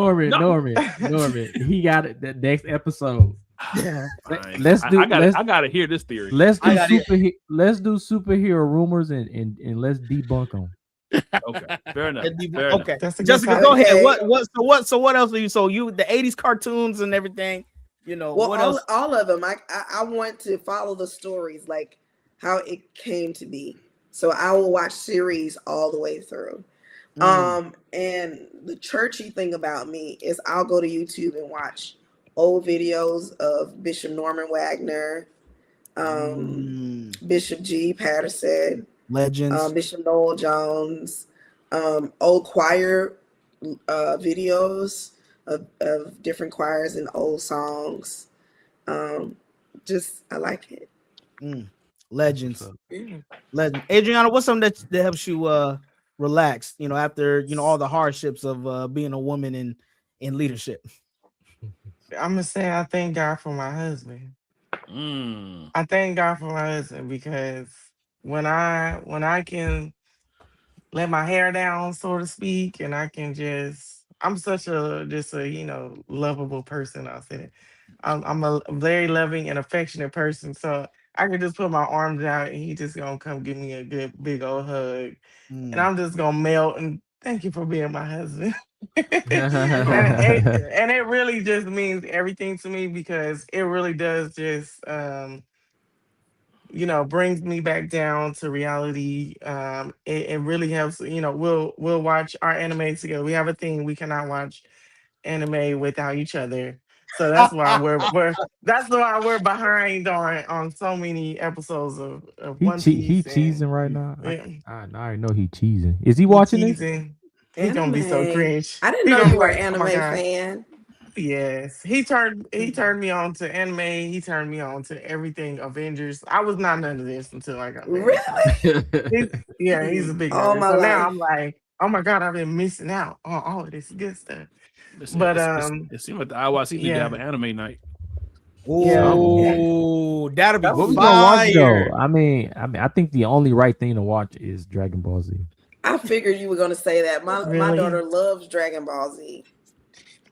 He got it. The next episode. Yeah. I gotta hear this theory. Let's do superhero rumors and let's debunk them. Okay, fair enough. Okay, Jessica, go ahead. What else are you? So you the 80s cartoons and everything. What else? All of them. I want to follow the stories, like how it came to be. So I will watch series all the way through. And the churchy thing about me is I'll go to YouTube and watch old videos of Bishop Norman Wagner, Bishop G. Patterson, legends, Bishop Noel Jones, old choir videos of different choirs and old songs. I like it. Legends. Legend. Adriana, what's something that helps you relax? After all the hardships of being a woman in leadership. I'm gonna say I thank God for my husband. I thank God for my husband because when I can let my hair down, so to speak, and I can I'm such a lovable person. I'll say that. I'm a very loving and affectionate person, so I can just put my arms out and he just gonna come give me a good big old hug, and I'm just gonna melt and thank you for being my husband. and it really just means everything to me because it really does just brings me back down to reality. It really helps. We'll watch our anime together. We have a thing. We cannot watch anime without each other. So that's why we're behind on so many episodes of One Piece. He cheesing right now. I already know he cheesing. Is he watching it? He's gonna be so cringe. I didn't know you were an anime fan. Yes, he turned me on to anime. He turned me on to everything Avengers. I was not none of this until I got married. Really? He's a big. All my life. Now I'm like, oh my god, I've been missing out on all of this good stuff. But it seems like the IYC need to have an anime night. Oh, that'll be what we gonna watch though. I mean, I think the only right thing to watch is Dragon Ball Z. I figured you were gonna say that. My daughter loves Dragon Ball Z.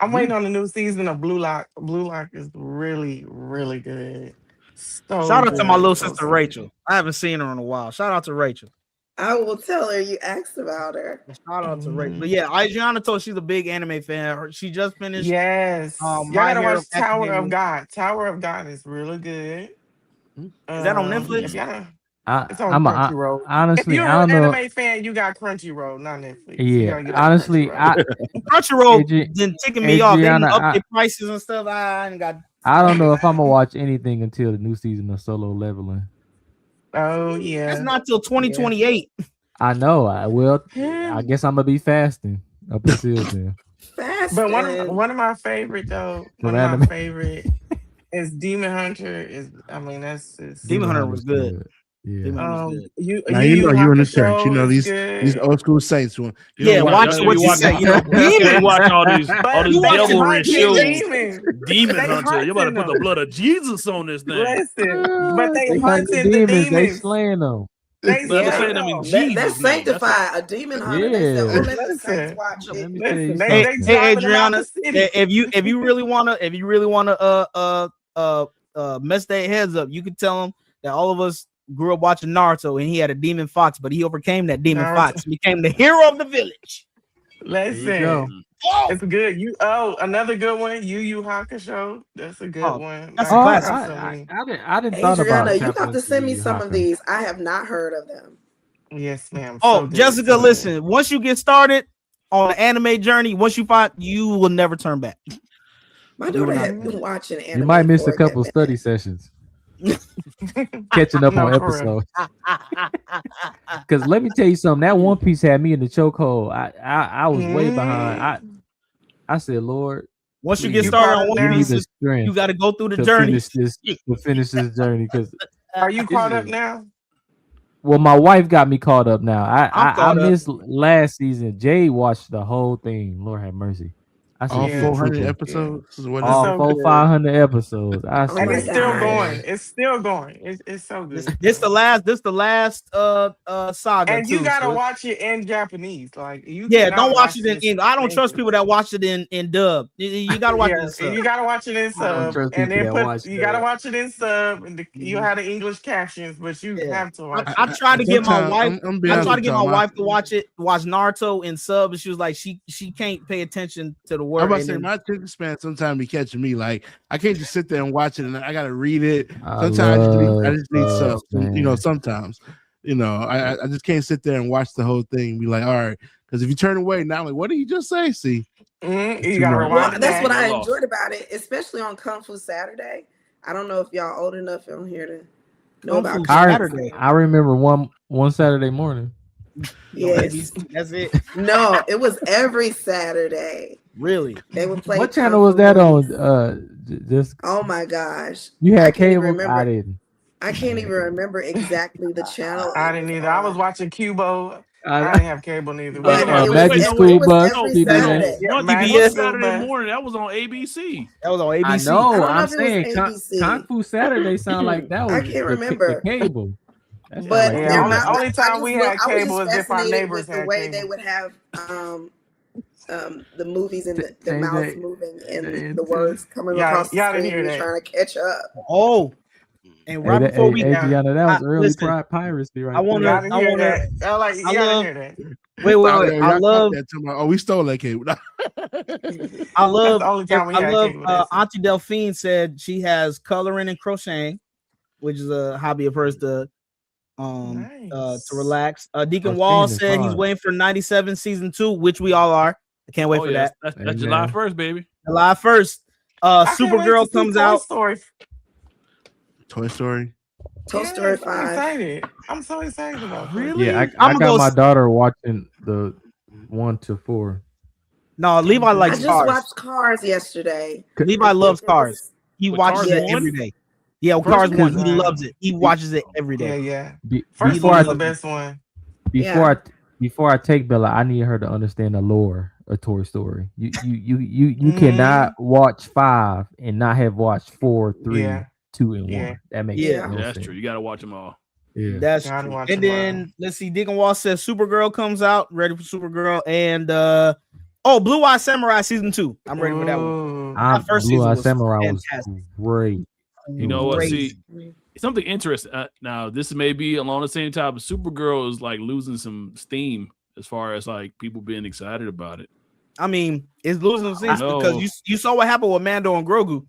I'm waiting on the new season of Blue Lock. Blue Lock is really, really good. Shout out to my little sister Rachel. I haven't seen her in a while. Shout out to Rachel. I will tell her you asked about her. Shout out to Ray. But yeah, Adriana told she's a big anime fan. She just finished. Yes. Y'all My gotta Hero watch Tower Academia. of God. Tower of God is really good. Is that on If Netflix? y'all, it's on Crunchyroll. If honestly, you're I an don't know. anime fan, you got Crunchyroll, not Netflix. You Yeah, gotta get on honestly, Crunchyroll. Crunchyroll been ticking me off. They didn't Adriana, up their prices and stuff. I ain't got. I don't know if I'm gonna watch anything until the new season of Solo Leveling. Oh yeah, That's not till 2028. I know. I guess I'm gonna be fasting up until then. But Fasting. one of my favorite though, From one of anime. my favorite is Demon Hunter. That's Demon Hunter was good. Yeah. Demon Hunter was good. You Now you know you in the church. You Hakusho know is these good. old school saints. You Yeah, don't watch what you say. You know, You demons. watch all these But devil they rich hunting shows. demons. Demon They Hunter. You better hunting put the them. blood of Jesus on this thing. Listen, but they They hunting the demons. They demons. slaying them. They But I'm slay saying them in them. Jesus' That's name. That's sanctified. A demon hunter. They said, Yeah. "Oh, let the saints Listen, watch Let it." me tell you listen. something. They Hey, driving them out Adriana, the city. if you really wanna mess their heads up, you can tell them that all of us grew up watching Naruto, and he had a demon fox, but he overcame that demon fox and became the hero of the village. Listen, it's good. Another good one. Yu Yu Hakusho. That's a good one. That's Like, a Oh, classic. I didn't thought Adriana, about you tapping have to into send me Yu Yu some of Hakusho. these. I have not heard of them. Yes, ma'am. Oh, So good, Jessica, so good. listen. Once you get started on the anime journey, once you find, you will never turn back. My daughter has been watching anime. You might miss for a couple good study minute. sessions. Catching up No, on for real. episodes. Because let me tell you something. That One Piece had me in the chokehold. I was way behind. I said, Lord, Once you please, get You started caught on up One give me Piece, the strength you got to go through the to journey. finish this journey. Because Are you caught up now? well, my wife got me caught up now. I'm I caught up. missed last season. Jay watched the whole thing. Lord have mercy. I said, all "You a 400 trooper." episodes. Is what All so four, good. 500 episodes. I Oh And my it's still gosh. going. It's still going. It's so good. This the last saga And you too. gotta So watch it in Japanese. Like you yeah, cannot don't watch watch it in this English. I don't in trust English. people that watch it in dub. You got to watch it in sub. You gotta watch it in I don't sub, trust and people then that watch you gotta that. watch it in sub, and you have the English captions, but you Yeah. have to watch I it. tried to get my Sometimes wife. I'm be I honest tried to with get my y'all. wife to watch Naruto in sub, and she was like, she can't pay attention to the word. I'm about to and say then- my attention span sometimes be catching me. Like I can't just sit there and watch it, and I gotta read it. I Sometimes I love just need subs, some. man. Sometimes I just can't sit there and watch the whole thing and be like, all right, because if you turn away now, like, what did you just say? See, You too gotta much. rewind Well, it that's back. what I You're lost. enjoyed about it, especially on Kung Fu Saturday. I don't know if y'all old enough on here to know Kung about Fu Kung Fu Saturday. I remember one Saturday morning. Yes. ABC, that's it. No, it was every Saturday. Really? They would play. What Kung channel was Fu that movies. on? Just Oh my gosh. you I had can't even cable? remember. I didn't. I can't even remember exactly the channel. I it didn't was either. I was on. watching Cubo. I I, didn't have cable neither. Wait, But no, it wait, was Magic no, every, School it was Bus, every PBS. Saturday. PBS. Silver. Morning. That was on ABC. That was on ABC. I I know. don't know I'm if it was saying ABC. Kung Fu Saturday sound like that I was can't the remember. cable. That sound But like Yeah, their cable. mouth. only I time just we look. had I was cable just is if our fascinated neighbors with the had way they cable. would have the movies and the mouths AJ, moving and the words coming Y'all across the didn't screen hear and that. trying to catch up. Oh, and right before we Adriana, that was early listen, piracy right I wanna, there. Y'all didn't hear that. Y'all I didn't love. hear that. Wait. I Y'all love. caught that too much. Oh, we stole that cable. I love. That's the only time we had cable. That's it. Auntie Delphine said she has coloring and crocheting, which is a hobby of hers to relax. Deacon Wall said he's waiting for 97 season 2, which we all are. I can't wait for that. That's July 1st, baby. July 1st. Supergirl comes out. Toy Story. Toy Story 5. Excited. I'm so excited about that. Really? Yeah, I got my daughter watching the 1 to 4. No, Levi likes I just Cars. watched Cars yesterday. Levi loves Cars. He watches it Cars every 1? day. Yeah, Cars 1. He loves it. He watches it every day. Yeah. First one is the best one. Before I take Bella, I need her to understand the lore of Toy Story. You cannot watch 5 and not have watched 4, 3, 2, and 1. That makes no sense. That's true. You gotta watch them all. Yeah, that's true. And then let's see, Deacon Wall says Supergirl comes out. Ready for Supergirl and Blue Eye Samurai season 2. I'm ready for that one. Blue Eye Samurai was great. You know what? Crazy. See, something interesting. Now, this may be along the same time, but Supergirl is like losing some steam as far as like people being excited about it. I mean, it's losing steam because you saw what happened with Mando and Grogu.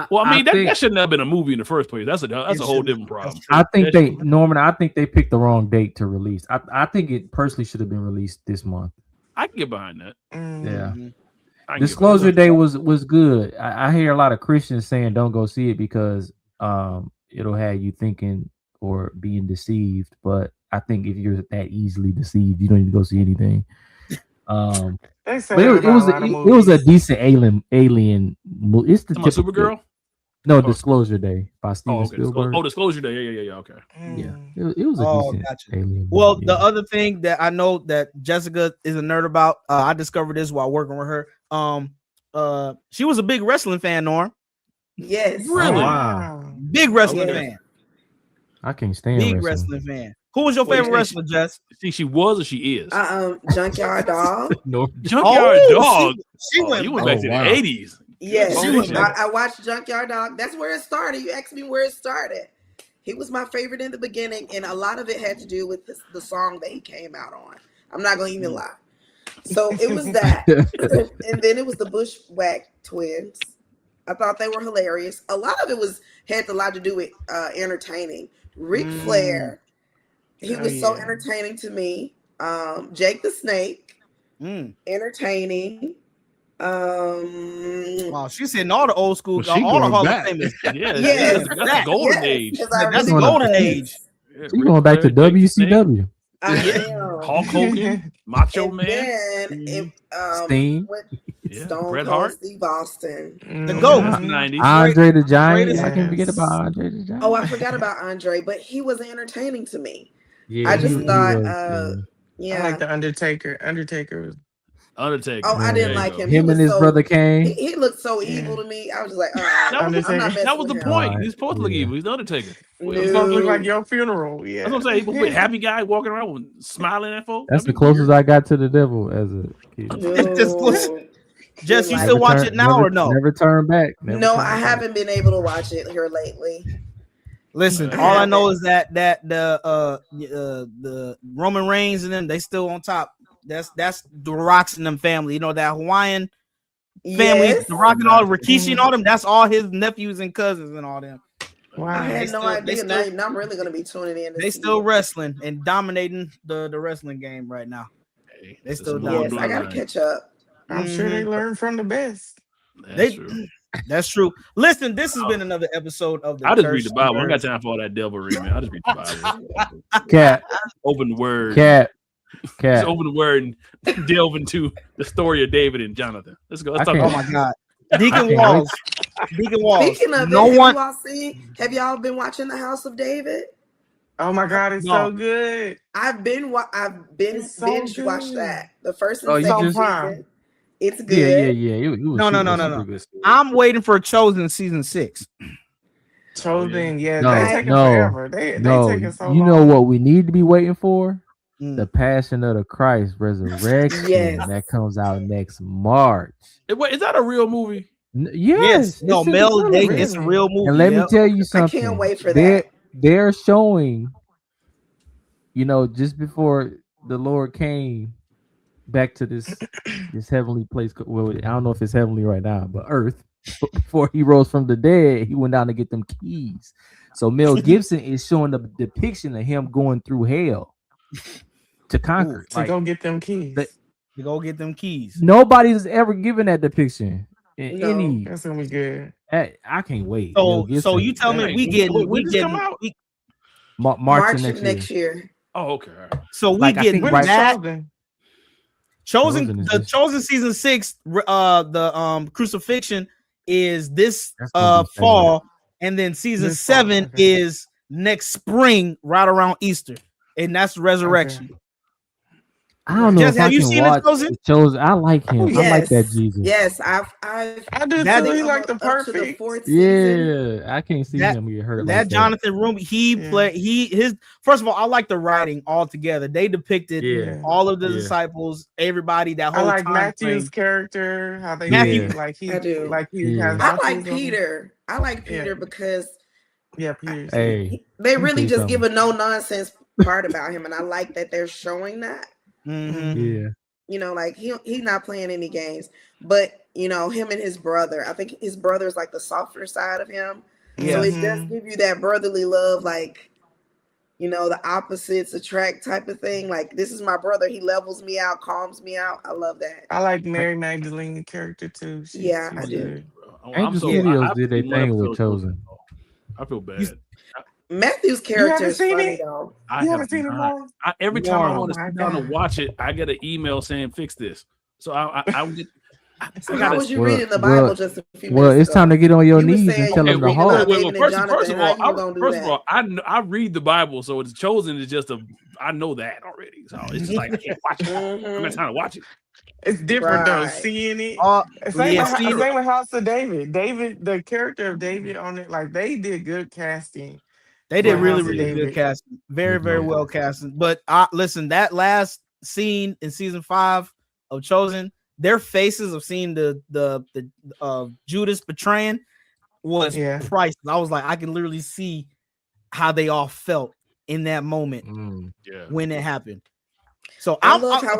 Well, I mean, that shouldn't have been a movie in the first place. That's a whole different problem. I think they picked the wrong date to release. I think it personally should have been released this month. I can get behind that. Yeah. Disclosure Day was good. I hear a lot of Christians saying don't go see it because it'll have you thinking or being deceived. But I think if you're that easily deceived, you don't need to go see anything. It was a decent alien movie. It's the Supergirl. No, Disclosure Day by Steven Spielberg. Disclosure Day. Yeah. Okay. Yeah, it was a decent alien. Well, movie, the other thing that I know that Jessica is a nerd about, I discovered this while working with her. She was a big wrestling fan, Norm. Yes. Really? Wow. Big wrestling fan. I can't stand big wrestling fan. Who was your favorite wrestler, Jess? See, she was or she is? Junkyard Dog. Junkyard Dog. She went back to the 80s. Yes, I watched Junkyard Dog. That's where it started. You asked me where it started. He was my favorite in the beginning, and a lot of it had to do with the song that he came out on. I'm not going to even lie. So it was that. And then it was the Bushwhack Twins. I thought they were hilarious. A lot of it had a lot to do with entertaining. Ric Flair, he was so entertaining to me. Jake the Snake, entertaining. Wow, she's saying all the old school, all the Hall of Famers. That's the golden age. That's the golden age. She's going back to WCW. Hulk Hogan, Macho Man, Sting, Stone Bret Cold Hart, Steve Austin, the GOAT, Andre the Giant. I can't forget about Andre the Giant. Oh, I forgot about Andre, but he wasn't entertaining to me. Yeah, I just thought, I like the Undertaker. Undertaker. Oh, I didn't like him. Him and his brother Kane. He looked so evil to me. I was just like, that was the point. He's supposed to look evil. He's the Undertaker. It's supposed to look like your funeral. Yeah, that's what I'm saying. He's a happy guy walking around smiling at folks. That's the closest I got to the devil as a kid. Jess, you still watch it now or no? Never turn back. I haven't been able to watch it here lately. Listen, all I know is that the Roman Reigns and them, they still on top. That's the Rocks and them family. You know, that Hawaiian family, the Rock and all, Rikishi and all them. That's all his nephews and cousins and all them. Wow, I had no idea. Now I'm really gonna be tuning in. They still wrestling and dominating the wrestling game right now. Hey, they still dominating. Yes, I gotta catch up. I'm sure they learn from the best. That's true. Listen, this has been another episode of the. I just read the Bible. I got time for all that devilry, man. I just read the Bible. Cat, open the word. Cat. Just open the word and delve into the story of David and Jonathan. Let's go. Let's talk. Oh my God, Deacon Walls. Speaking of have y'all been watching The House of David? Oh my God, it's so good. I've binge watched that. The first and second season. It's good. Yeah. No. I'm waiting for Chosen season 6. Chosen, they taking forever. They taking so long. You know what we need to be waiting for? The Passion of the Christ Resurrection that comes out next March. Wait, is that a real movie? Yes. No, Mel, it's a real movie. And let me tell you something. I can't wait for that. They're showing, just before the Lord came back to this heavenly place. Well, I don't know if it's heavenly right now, but earth. Before he rose from the dead, he went down to get them keys. So Mel Gibson is showing the depiction of him going through hell to conquer. To go get them keys. To go get them keys. Nobody's ever given that depiction. That's gonna be good. I can't wait. So you tell me we get March next year. Oh, okay. So we get that. Chosen season 6. The crucifixion is this fall, and then season 7 is next spring, right around Easter, and that's resurrection. I don't know Jess, if I have you can seen watch The Chosen. I like him. I like that Jesus. Yes, I do That- too. think He I'm like the up to the perfect. 4th season. Yeah, I can't see That- him get hurt that like Jonathan Room, he Yeah. played his first of all, I like the writing altogether. They depicted Yeah. all of the Yeah. disciples, everybody, that I whole like time Matthew's frame. character, how they Matthew- made, like I do. he has I like autism. Peter. I like Peter Yeah. because Peter's Hey, they let me really tell you just give a something. no nonsense part about him, and I like that they're showing that. Mhm. Yeah. You know, like he's not playing any games, but you know, him and his brother. I think his brother is like the softer side of him. Yeah. So it does give you that brotherly love, like, you know, the opposites attract type of thing. Like, this is my brother. He levels me out, calms me out. I love that. I like Mary Magdalene's character too. She's I do. good. Angel Studios did their thing with Chosen. I feel bad. Matthew's character is funny though. You haven't seen it, Mom? Every time I want to my sit down and God. watch it, I get an email saying fix this. So I get. So how was you reading the Bible just a few minutes Well, it's ago? time to get on your You were knees saying and tell you them were to reading about halt. David and First of Jonathan. How you gonna do that? I read the Bible, so it's Chosen is just I know that already. So it's just like I can't watch it. I'm not trying to watch it. It's different though, Right. seeing it. Yeah, Same with House of David. David, the character of David on it, like they did good casting. They did for really, House of really good David. casting. Very, very Yeah. well casted. But listen, that last scene in season 5 of Chosen, their faces of seeing the Judas betraying was priceless. I was like, I can literally see how they all felt in that moment when it happened. So I love how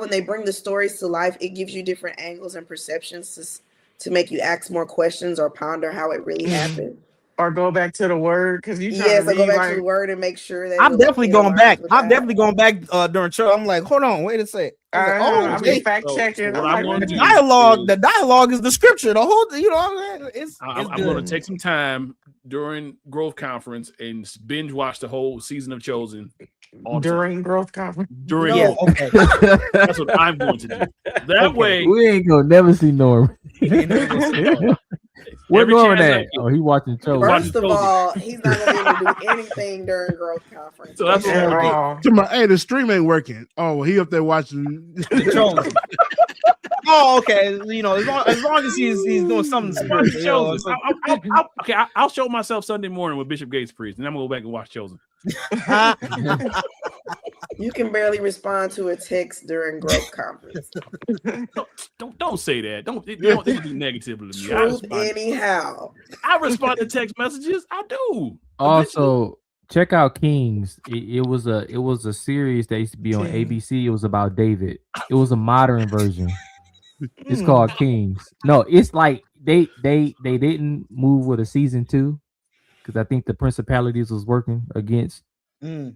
when they bring the stories to life, it gives you different angles and perceptions to make you ask more questions or ponder how it really happened. Or go back to the word because you I go back to the word and make sure that I'm definitely going back. I'm definitely going back during church. I'm like, hold on, wait a sec. I'll be fact checking. The dialogue is the scripture. The whole, I'm going to take some time during Growth Conference and binge watch the whole season of Chosen. During Growth Conference. Okay. That's what I'm going to do. That way, we ain't gonna never see Norm. Where Norman at? Oh, he watching Chosen. First of all, he's not gonna be able to do anything during Growth Conference. So that's what hey, the stream ain't working. Oh, well, he up there watching the Chosen. Oh, okay. You know, as long as he's doing something spiritual. I'll show myself Sunday morning with Bishop Gates preached, and I'm gonna go back and watch Chosen. You can barely respond to a text during Growth Conference. Don't say that. Don't think negatively to me. Truth anyhow. I respond to text messages. I do. Also, check out Kings. It was a series that used to be on ABC. It was about David. It was a modern version. It's called Kings. No, it's like they didn't move with a season 2 because I think the principalities was working against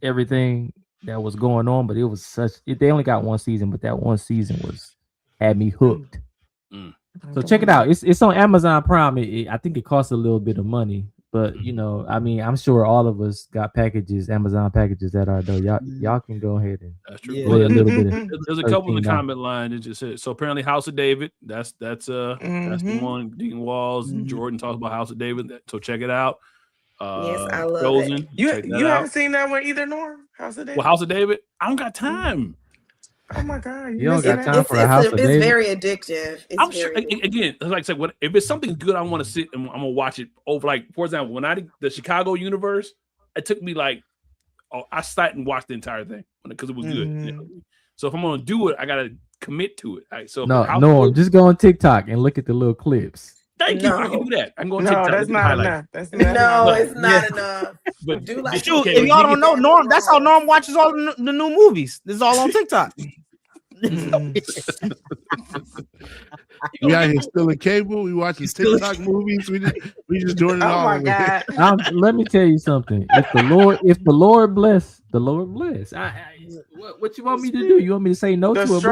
everything that was going on. But it was they only got one season, but that one season had me hooked. So check it out. It's on Amazon Prime. I think it costs a little bit of money, but you know, I mean, I'm sure all of us got Amazon packages that are though. Y'all can go ahead and that's true. A little bit of There's a couple in the comment line that just said so. Apparently, House of David. That's the one. Deacon Walls, Jordan talks about House of David. So check it out. Yes, I love Chosen, it. You haven't seen that one either, Norm? House of David. Well, House of David. I don't got time. Oh my God! You don't got time for a House of David. It's very addictive. I'm sure. Again, like I said, if it's something good, I want to sit and I'm gonna watch it over. Like for example, when I did the Chicago universe, it took me I sat and watched the entire thing because it was good. You know? So if I'm gonna do it, I gotta commit to it. Right? So no, just go on TikTok and look at the little clips. Thank you. I can do that. I'm going to TikTok. That's not enough. It's not enough. But do like if y'all don't know, Norm, that's how Norm watches all the new movies. This is all on TikTok. We out here still in cable. We watching TikTok movies. We just doing it all. Oh my God! Let me tell you something. If the Lord bless, the Lord bless. What you want me to do? You want me to say no to a blessing?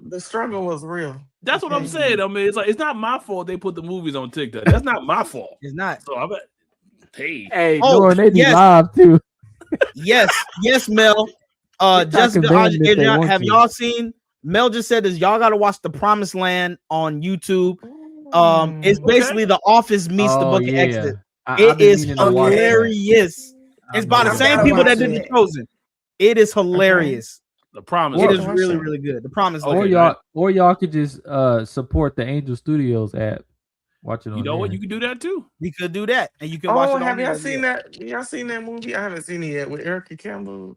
The struggle was real. That's what I'm saying. I mean, it's not my fault they put the movies on TikTok. That's not my fault. It's not. So Norm, they be live too. Yes, Mel. Jessica, Adrian, have y'all seen? Mel just said this. Y'all got to watch The Promised Land on YouTube. It's basically The Office meets the Book of Exodus. It is hilarious. It's by the same people that did The Chosen. It is hilarious. The Promise. It is Watch really, that. really good. The Promise. Or Okay, y'all could just support the Angel Studios app. Watch it on you know what? there. You can do that too. You could do that, and you can watch it on have y'all there. seen that? Y'all seen that movie? I haven't seen it yet with Erica Campbell. And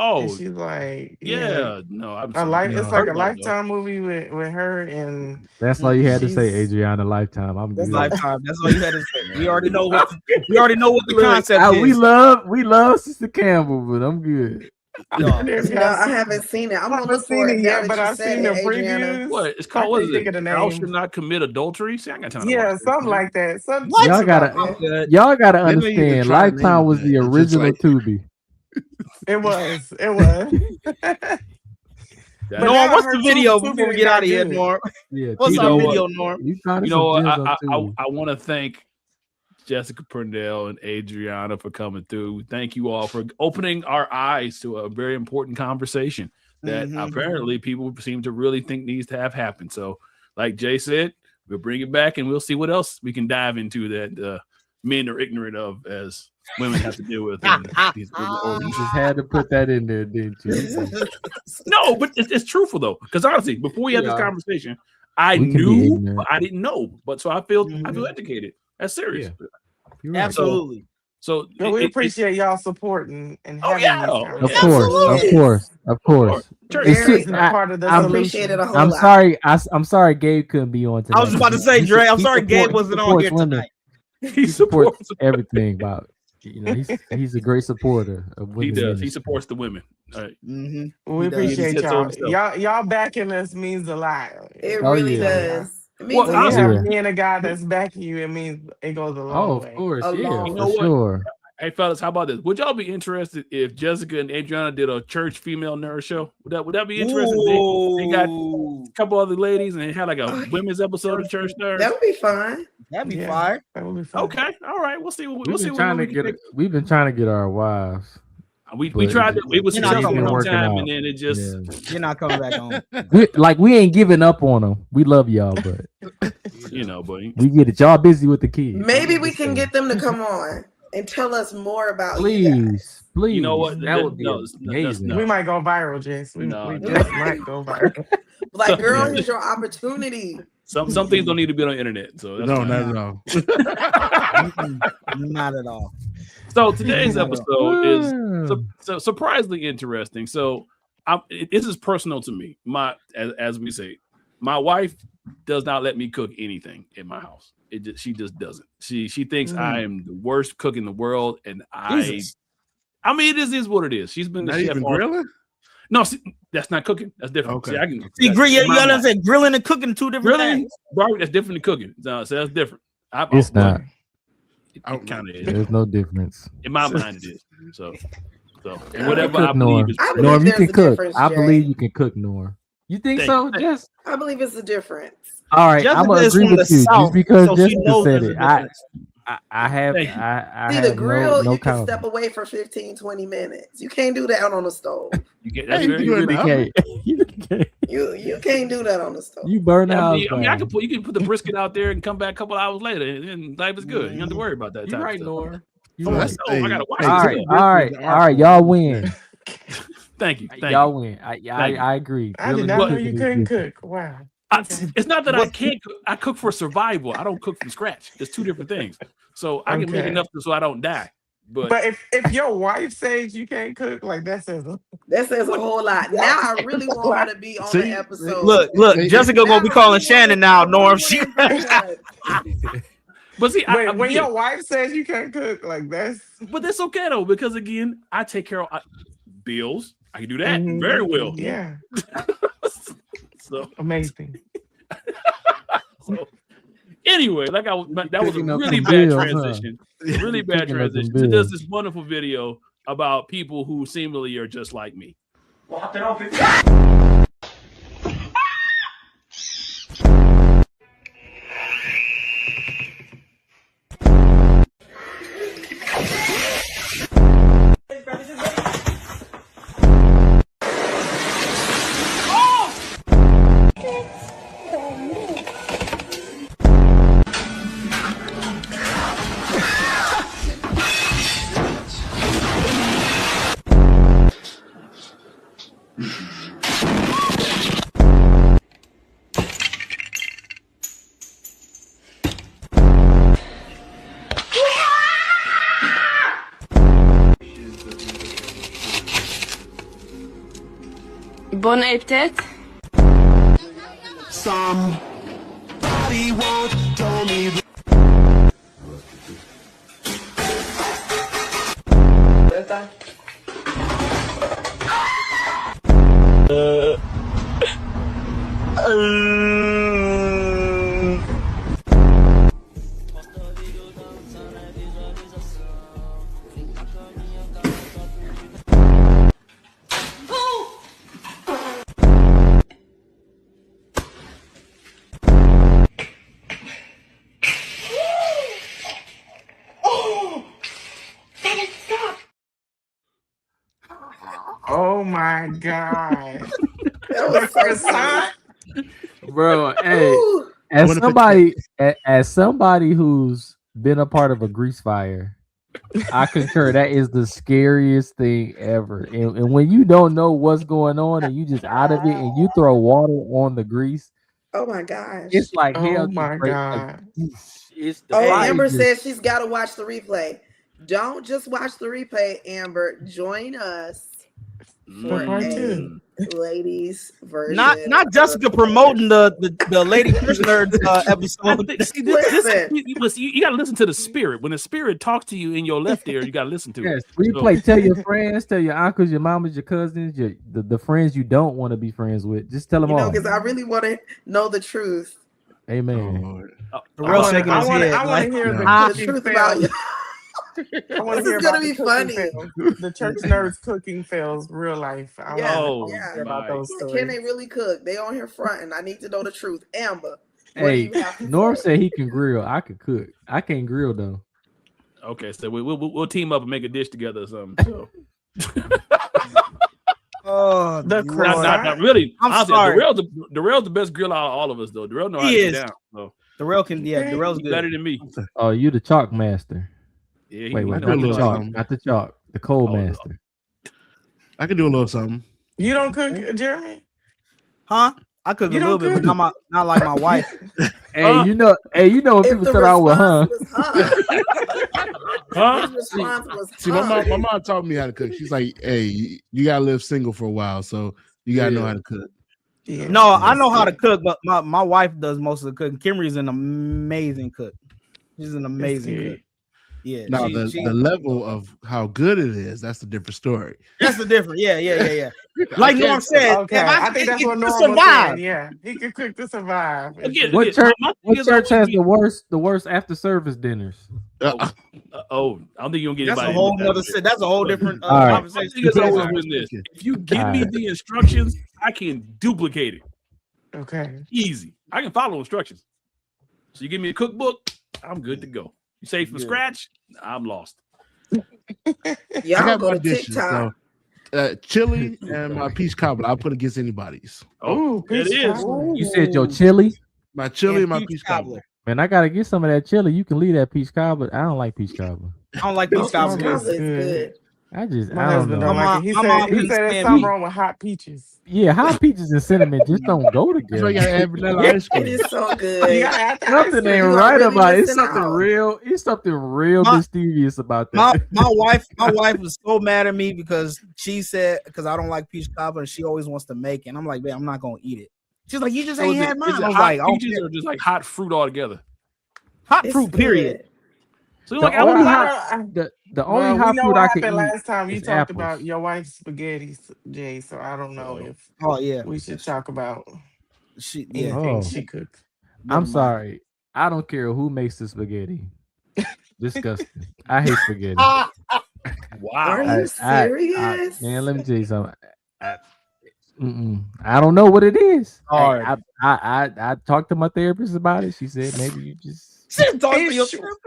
Oh, she's like, yeah. No, I'm a life. It's No. like a Heard about it, though. Lifetime movie with her, and That's all you had to say, she's- Adriana. Lifetime. I'm That's good. Lifetime. That's all you had to say. We already know what. We already know what the Look, concept we is. love Sister Campbell, but I'm good. I wonder if y'all I seen- haven't seen it. I'm I gonna haven't look seen for it it yet, now but that you I've said seen it, the Adriana. previews. What? It's I called. What can't is think it? of the Thou name. should not commit adultery. See, I got time to Yeah, watch something like that. Something What? Y'all gotta, about that. Good. y'all gotta They didn't even understand. try to name Lifetime was that. the It's just original like- Tubi. It was. It was. But Norm, now what's her the video Tubi before we done get got out of here, good. Norm? Yeah, What's You our know video, what? Norm? You found You some know what? gems on Tubi. I want to thank Jessica Purnell and Adriana for coming through. Thank you all for opening our eyes to a very important conversation that apparently people seem to really think needs to have happened. So, like Jay said, we'll bring it back and we'll see what else we can dive into that men are ignorant of as women have to deal with. In these You just had to put that in there, didn't you? No, but it's truthful though, because honestly, before we had this Yeah. conversation, I We can be knew, ignorant. but I didn't know. But so I feel educated. That's serious. Yeah. You're right. Absolutely. So But we appreciate y'all supporting and Oh, having yeah. these Of conversations. course, of course. Church. Very It's part of the I'm- solution. appreciate it a whole I'm lot. sorry. I'm sorry. Gabe couldn't be on tonight. I was just about to say, Dre. I'm sorry, Gabe wasn't on here women. tonight. he supports. everything about. He's a great supporter of women. He does. ministry. He supports the women. All right. We He does. appreciate He said so y'all. himself. Y'all backing us means a lot. It Oh, really yeah. does. It means Well, a When you lot. have Yeah. me and a guy that's backing you, it means it goes a long Oh, of way. course, A yeah, long You for know what? sure. Hey fellas, how about this? Would y'all be interested if Jessica and Adriana did a church female nerd show? Would that be interesting? They got a couple other ladies and they had like a women's episode of Church Nerds. That would be fun. That'd be Yeah. fire. That would be fun. Okay, all right. We'll see. We'll We've see been what trying to we can get. make. We've been trying to get our wives. We but tried to. It was You're not successful coming one working time, out. and then it just. Yeah. You're not coming back home. We ain't giving up on them. We love y'all, but You know, but we get it. Y'all busy with the kids. Maybe we can get them to come on and tell us more about you guys. Please. you know what? That would be that's amazing. not- We might go viral, Jess. We No, just might go viral. Like, girl, here's your opportunity. Some things don't need to be on the internet. So that's No, fine. not at all. Not at all. So today's episode is Mm. so surprisingly interesting. So this is personal to me. As we say, my wife does not let me cook anything in my house. She just doesn't. She thinks I am the worst cook in the world, and Jesus. I mean, it is what it is. She's been the Not chef even all- grilling? No, see, that's not cooking. That's different. Okay. See, I can See, you in my mind. understand? Grilling and cooking, two different Grilling, things. barbecue, that's different than cooking. So that's different. It's not. It kind of is. There's no difference. In my mind, it is. So and You whatever can I cook, believe Norm. is I true. believe Norm, you there's can a cook. difference, I Jay. believe you can cook, Norm. You think Thank so, you. Jess? I believe it's a difference. All right, Jessica I'm gonna is agree from with the you. South, Just because so she Jessica knows said there's it, a difference. I have. Thank you. I See, have the grill, no you can comment. step away for 15, 20 minutes. You can't do that on the stove. You get that's Hey, very you You really Oven? can't. You can't. You can't do that on the stove. You burn the Yeah, I house mean, I down. can can put the brisket out there and come back a couple hours later, and life is good. You don't have to worry about that. You're type right, of stuff. Nora. Oh, You're right. that's- I gotta watch All it. right, too. all right. Y'all win. Thank you. Thank Y'all you. win. Thank you. I agree. I did Grilling not and know cooking you is couldn't different. cook. Wow. It's not that I can't cook. I cook for survival. I don't cook from scratch. It's two different things. So I can make Okay. enough so I don't die. But But if your wife says you can't cook, like that says That says a whole lot. Now I really want her to be on See, the episode. Look, They- Jessica gonna be calling Shannon now, Norm. She but see, when your wife says you can't cook, like that's but that's okay though, because again, I take care of bills. I can do that Mhm. very well. yeah, So amazing. anyway, that was a Picking up really some bad bills, huh? transition. Really bad Picking up some transition. So bills. there's this wonderful video about people who seemingly are just like me. Bon appetit. Somebody once told me. Oh my God. That The was so croissant. Bro, hey, Ooh. as somebody who's been a part of a grease fire, I concur. That is the scariest thing ever. And when you don't know what's going on and you just out of it and you throw water on the grease, Oh my gosh. it's like Oh hell. my Like, God. it's the Oh, fire Amber just- says she's got to watch the replay. Don't just watch the replay, Amber. Join us for part a two. ladies version. Not Jessica promoting the Lady Church Nerd episode. See, Listen. you got to listen to the spirit. When the spirit talks to you in your left ear, you got to listen to Yes, it. replay. Tell your friends, tell your uncles, your mamas, your cousins, the friends you don't want to be friends with. Just tell them You know, all. because I really want to know the truth. Amen. The real I shaking his head. want Like, to hear the The cooking truth about fails. you. I want to This hear is gonna about be the cooking funny. fails. The church nerds cooking fails, real life. I Yeah, want to yeah. hear about those Can stories. they really cook? They on here fronting. I need to know the truth. Amber, what do Hey, you have to Norm say? said he can grill. I could cook. I can't grill though. Okay, so we'll team up and make a dish together or something. So. oh, The Lord. croissant. Not really. I'm Honestly, sorry. Darrell's the best grill out of all of us, though. Darrell know how He to is. get down. So Darrell can, Okay. Darrell's he's better good. than me. Oh, you the chalk master. Yeah, Wait, he not know the how to chalk, something. not the chalk. The cold Oh, master. I can do a little something. You don't cook, Jeremy? Huh? I cook a You little don't bit, but not like my wife. Hey, you know when If people the start out with response huh? was Huh? his response was See, my mom taught me how to cook. She's like, "Hey, you gotta live single for a while, so you gotta know how to cook." Yeah. No, I know how to cook, but my wife does most of the cooking. Kimberly's an amazing cook. She's an amazing cook. Yeah. Now the level of how good it is, that's a different story. That's the difference. Yeah. Like Norm said, Okay, if I think that's what to Norm was survive. saying. Yeah, he can cook to survive. What church? What church has the worst after service dinners? I don't think you're gonna get That's a anybody. whole nother. That's a whole different All right. conversation. I think it's always been this. If you give me the instructions, I can duplicate it. Okay. Easy. I can follow instructions. So you give me a cookbook, I'm good to go. You say from scratch, I'm lost. I got my dishes, so chili and my peach cobbler. I'll put against anybody's. Oh, it is. You said your chili? My chili and my peach cobbler. Man, I gotta get some of that chili. You can leave that peach cobbler. I don't like peach cobbler. I don't like peach cobbler. Good. I My don't husband know. don't like it. He said there's something wrong with hot peaches. Yeah, hot peaches and cinnamon just don't go together. That's why you gotta add vanilla ice cream. It is so good. Something ain't right about it. It's something real. It's something real mysterious about that. My wife was so mad at me because she said because I don't like peach cobbler and she always wants to make it. And I'm like, man, I'm not gonna eat it. She's like, you just ain't had mine. Is it I was hot like, peaches or just like hot fruit altogether? Hot fruit, period. So The like only hot we know fruit what I can happened eat last time you is talked apples. about your wife's spaghetti, Jay. So I don't know if we should talk about anything she cooked. I'm sorry. I don't care who makes the spaghetti. Disgusting. I hate spaghetti. Wow. Are you serious? Man, let me tell you something. I don't know what it is. I talked to my therapist about it. She said maybe you just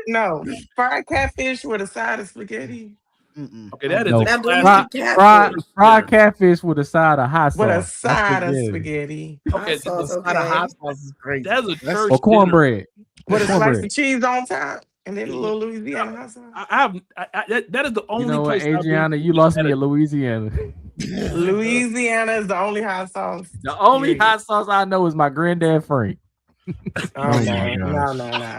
No, fried catfish with a side of spaghetti. Okay, that is a classic fried catfish with a side of hot sauce. With a side of spaghetti. Okay, Hot sauce is crazy. That's a church or cornbread. With a slice of cheese on top. And then a little Louisiana hot sauce. That is the only You know what, place. Adriana, you lost me at Louisiana. Louisiana is the only hot sauce. The only hot sauce I know is my granddad Frank. Oh, Oh no, my no, gosh.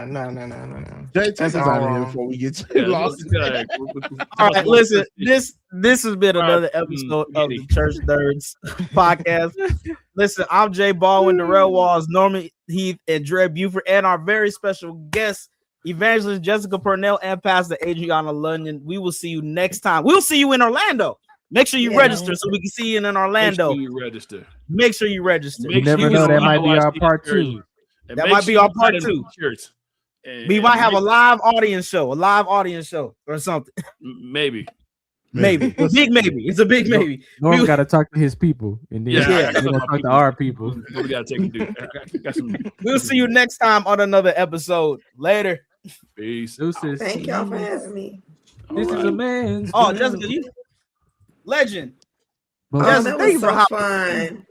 no. Jay, take That's us all out of here wrong. before we get Yeah, lost. All right, listen. This has been another Right, episode of the spaghetti. Church Nerds podcast. Listen, I'm Jay Baldwin, Darrell Walls, Norman Heath, and Dre Buford, and our very special guest, Evangelist Jessica Purnell and Pastor Adriana London. We will see you next time. We'll see you in Orlando. Make sure you Yeah. register so we can see you in Orlando. Make sure you register. Make sure you register. You never know, that might be our part 2. And That make might be sure our you part got them 2. T-shirts. And- We and might have a make- live audience show or something. maybe. Maybe. Big maybe. It's a big maybe. Norm got to talk to his people, and then Yeah, we're gonna talk to our people. We gotta take a dude. Got some We'll see you next time on another episode. Later. peace. Deuces. Thank y'all for having me. This is a man's. Oh, world. Jessica, you legend. But Oh, Yes, that thank was you for so hopping. fun.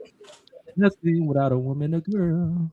nothing without a woman, a girl.